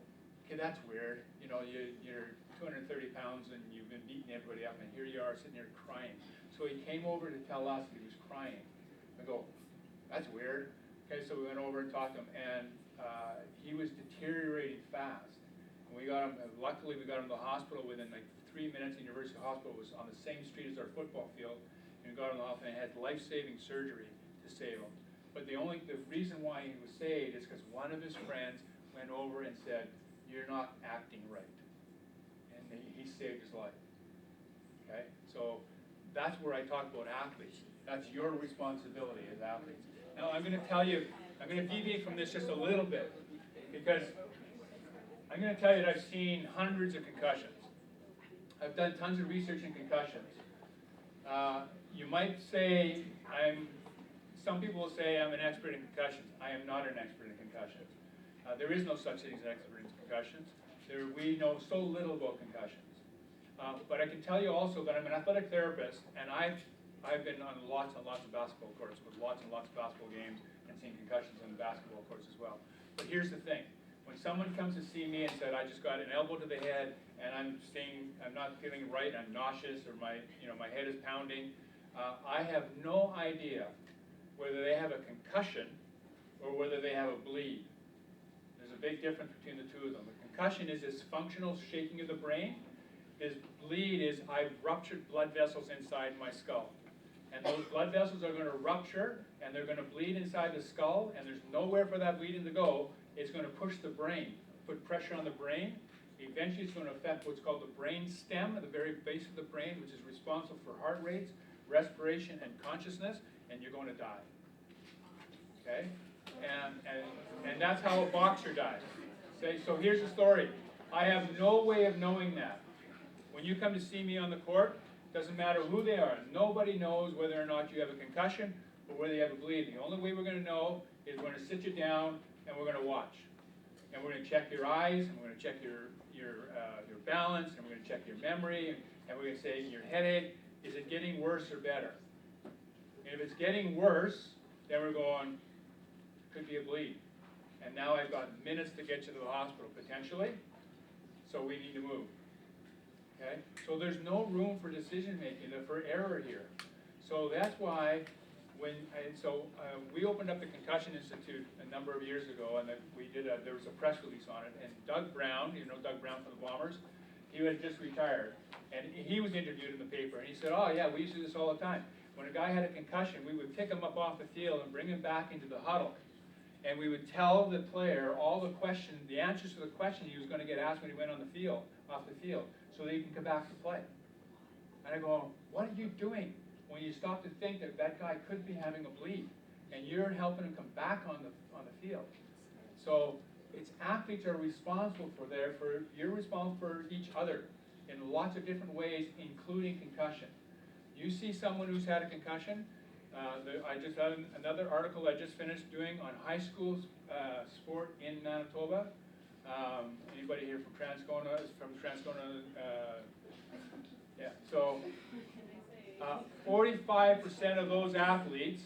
"Okay, that's weird. You know, you're 230 pounds and you've been beating everybody up, and here you are sitting there crying." So he came over to tell us that he was crying. I go, "That's weird." Okay, so we went over and talked to him, and he was deteriorating fast. And we got him, luckily we got him to the hospital within like 3 minutes. The University Hospital was on the same street as our football field, and we got him off and had life-saving surgery to save him. But the reason why he was saved is because one of his friends went over and said, "You're not acting right," and he saved his life. Okay, so that's where I talk about athletes. That's your responsibility as athletes. Now I'm going to tell you, I'm going to deviate from this just a little bit, because I'm going to tell you that I've seen hundreds of concussions. I've done tons of research in concussions. You might say some people will say I'm an expert in concussions. I am not an expert in concussions. There is no such thing as an expert in concussions. We know so little about concussions. But I can tell you also that I'm an athletic therapist, and I've been on lots and lots of basketball courts with lots and lots of basketball games and seen concussions on the basketball courts as well. But here's the thing. When someone comes to see me and said, "I just got an elbow to the head and I'm not feeling right, I'm nauseous, or my head is pounding," I have no idea whether they have a concussion or whether they have a bleed. There's a big difference between the two of them. A concussion is this functional shaking of the brain. His bleed is I've ruptured blood vessels inside my skull. And those blood vessels are going to rupture, and they're going to bleed inside the skull, and there's nowhere for that bleeding to go. It's going to push the brain, put pressure on the brain. Eventually it's going to affect what's called the brain stem, at the very base of the brain, which is responsible for heart rates, respiration, and consciousness, and you're going to die. Okay? And that's how a boxer dies. Okay, so here's the story. I have no way of knowing that. When you come to see me on the court, doesn't matter who they are. Nobody knows whether or not you have a concussion or whether you have a bleed. The only way we're going to know is we're going to sit you down and we're going to watch. And we're going to check your eyes, and we're going to check your balance, and we're going to check your memory, and we're going to say, your headache, is it getting worse or better? And if it's getting worse, then we're going, could be a bleed. And now I've got minutes to get you to the hospital, potentially, so we need to move. Okay? So there's no room for decision making, for error here. So that's why we opened up the Concussion Institute a number of years ago, and then there was a press release on it, and Doug Brown, you know Doug Brown from the Bombers, he had just retired, and he was interviewed in the paper, and he said, oh yeah, we used to do this all the time. When a guy had a concussion, we would pick him up off the field and bring him back into the huddle, and we would tell the player all the answers to the question he was going to get asked when he went on the field, off the field, so that he can come back to play. And I go, what are you doing when you stop to think that that guy could be having a bleed, and you're helping him come back on the field? So it's athletes are responsible you're responsible for each other in lots of different ways, including concussion. You see someone who's had a concussion. I just had another article I just finished doing on high school sport in Manitoba. Anybody here from Transcona? From Transcona? Yeah. So 45% of those athletes,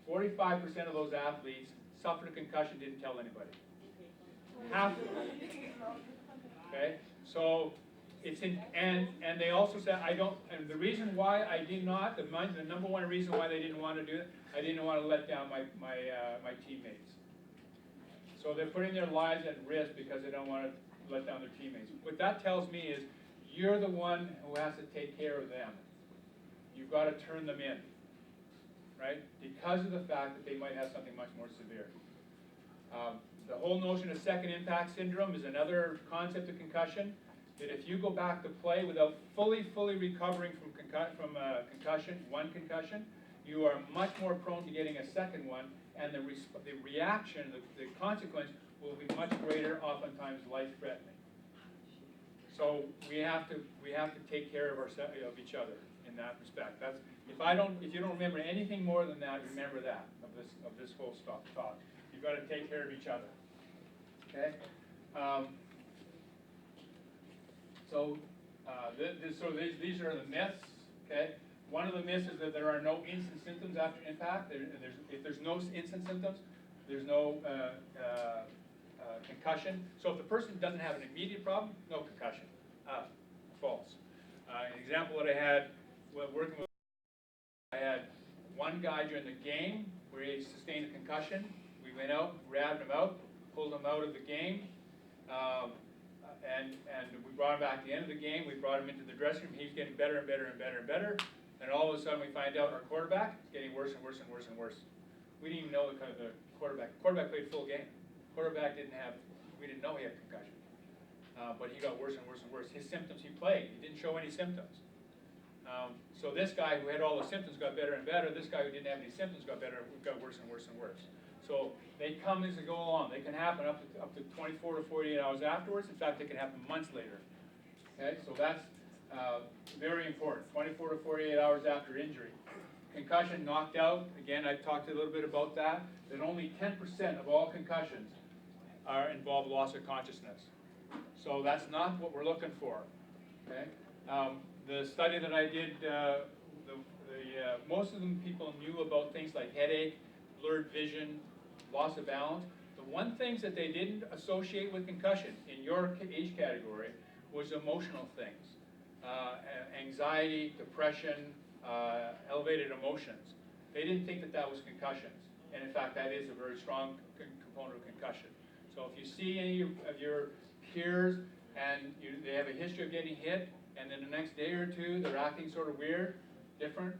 45% of those athletes suffered a concussion, didn't tell anybody. Half of them. Okay. So. And they also said, and the reason why I did not, the number one reason why they didn't want to do it, I didn't want to let down my teammates. So they're putting their lives at risk because they don't want to let down their teammates. What that tells me is, you're the one who has to take care of them. You've got to turn them in, right? Because of the fact that they might have something much more severe. The whole notion of second impact syndrome is another concept of concussion. That if you go back to play without fully recovering from concussion, one concussion, you are much more prone to getting a second one, and the reaction, the consequence will be much greater, oftentimes life-threatening. So we have to take care of each other in that respect. That's if you don't remember anything more than that, remember that of this whole talk. You've got to take care of each other. Okay. So these are the myths, okay? One of the myths is that there are no instant symptoms after impact. If there's no instant symptoms, there's no concussion. So if the person doesn't have an immediate problem, no concussion. False. An example that I had working with, I had one guy during the game where he sustained a concussion. We went out, grabbed him out, pulled him out of the game. And we brought him back at the end of the game. We brought him into the dressing room. He's getting better and better and better and better. And all of a sudden we find out our quarterback is getting worse and worse and worse and worse. We didn't even know the quarterback. The quarterback played full game. Quarterback we didn't know he had concussion. But he got worse and worse and worse. His symptoms, he played. He didn't show any symptoms. So this guy who had all the symptoms got better and better. This guy who didn't have any symptoms got worse and worse and worse. So they come as they go along. They can happen up to 24 to 48 hours afterwards. In fact, they can happen months later. Okay, so that's very important. 24 to 48 hours after injury. Concussion, knocked out. Again, I talked a little bit about that. That only 10% of all concussions involve loss of consciousness. So that's not what we're looking for. Okay. The study that I did, most of them people knew about things like headache, blurred vision, loss of balance. The one things that they didn't associate with concussion in your age category was emotional things. Anxiety, depression, elevated emotions. They didn't think that was concussions. And in fact, that is a very strong component of concussion. So if you see any of your peers and they have a history of getting hit, and then the next day or two they're acting sort of weird, different,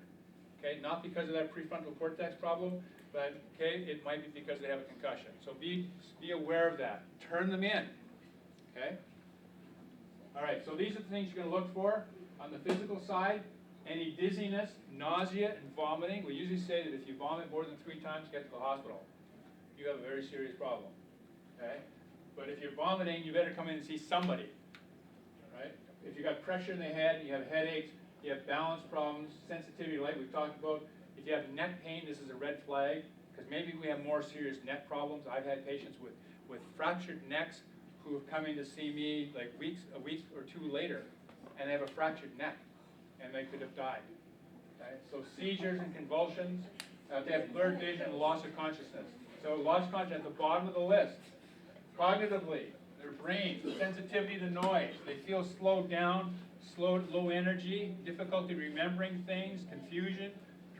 okay, not because of that prefrontal cortex problem, but okay, it might be because they have a concussion. So be aware of that. Turn them in. Okay? All right, so these are the things you're going to look for. On the physical side, any dizziness, nausea, and vomiting. We usually say that if you vomit more than 3 times, get to the hospital. You have a very serious problem. Okay? But if you're vomiting, you better come in and see somebody. Right? If you've got pressure in the head, you have headaches, you have balance problems, sensitivity to light, we've talked about. If you have neck pain, this is a red flag, because maybe we have more serious neck problems. I've had patients with fractured necks who have come in to see me like a week or 2 later, and they have a fractured neck, and they could have died. Okay? So seizures and convulsions, they have blurred vision and loss of consciousness. So loss of consciousness at the bottom of the list. Cognitively, their brain, sensitivity to noise. They feel slowed down, low energy, difficulty remembering things, confusion,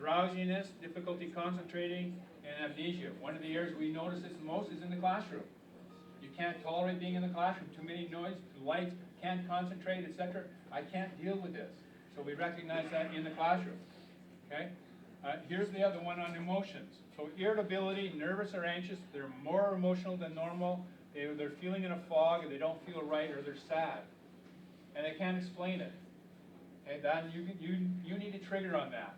drowsiness, difficulty concentrating, and amnesia. One of the areas we notice this most is in the classroom. You can't tolerate being in the classroom, too many noise, lights, can't concentrate, etc. I can't deal with this. So we recognize that in the classroom, okay? Here's the other one on emotions. So irritability, nervous or anxious, they're more emotional than normal, they're feeling in a fog, and they don't feel right, or they're sad, and they can't explain it. Okay, then you need a trigger on that.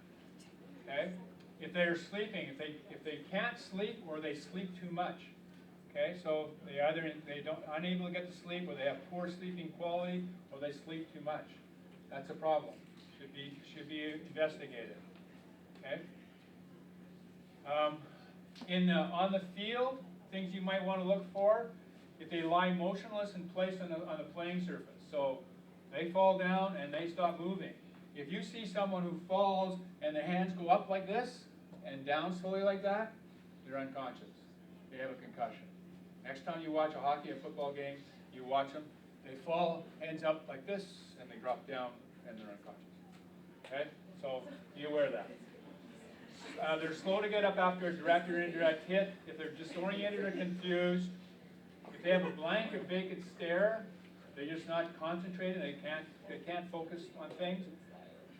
Okay, if they're sleeping, if they can't sleep or they sleep too much. Okay, so they don't unable to get to sleep, or they have poor sleeping quality, or they sleep too much. That's a problem. Should be investigated. Okay. On the field, things you might want to look for: if they lie motionless in place on a playing surface, so they fall down and they stop moving. If you see someone who falls and the hands go up like this and down slowly like that, they're unconscious. They have a concussion. Next time you watch a hockey or football game, you watch them, they fall, hands up like this, and they drop down and they're unconscious. Okay? So be aware of that. They're slow to get up after a direct or indirect hit. If they're disoriented or confused, if they have a blank or vacant stare, they're just not concentrated, they can't focus on things.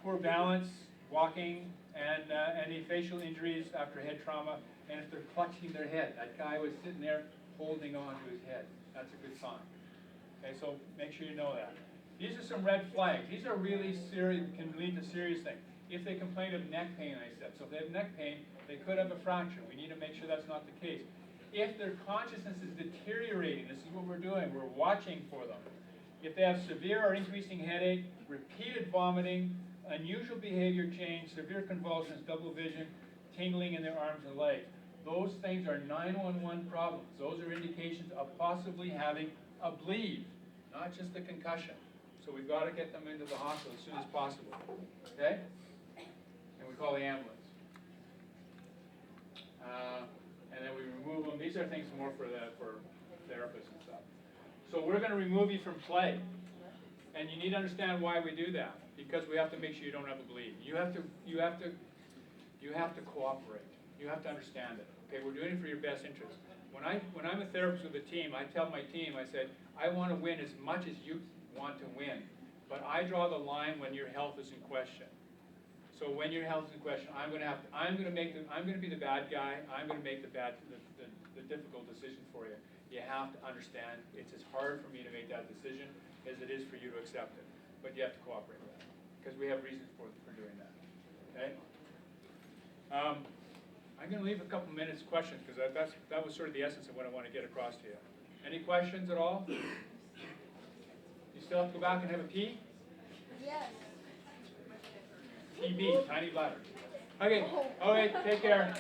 Poor balance, walking, and any facial injuries after head trauma, and if they're clutching their head. That guy was sitting there holding on to his head. That's a good sign. Okay, so make sure you know that. These are some red flags. These are really serious, can lead to serious things. If they complain of neck pain, I said, so if they have neck pain, they could have a fracture. We need to make sure that's not the case. If their consciousness is deteriorating, this is what we're doing, we're watching for them. If they have severe or increasing headache, repeated vomiting, unusual behavior change, severe convulsions, double vision, tingling in their arms and legs, those things are 911 problems. Those are indications of possibly having a bleed, not just a concussion. So we've got to get them into the hospital as soon as possible. Okay? And we call the ambulance. And then we remove them. These are things more for therapists and stuff. So we're going to remove you from play. And you need to understand why we do that. Because we have to make sure you don't have a bleed. You have to cooperate. You have to understand it. Okay, we're doing it for your best interest. When I'm a therapist with a team, I tell my team, I said, I want to win as much as you want to win. But I draw the line when your health is in question. So when your health is in question, I'm going to be the bad guy. I'm going to make the difficult decision for you. You have to understand it's as hard for me to make that decision as it is for you to accept it. But you have to cooperate with that because we have reasons for doing that. Okay. I'm going to leave a couple minutes questions because that was sort of the essence of what I want to get across to you. Any questions at all? You still have to go back and have a pee? Yes. TB, tiny bladder. Okay, take care.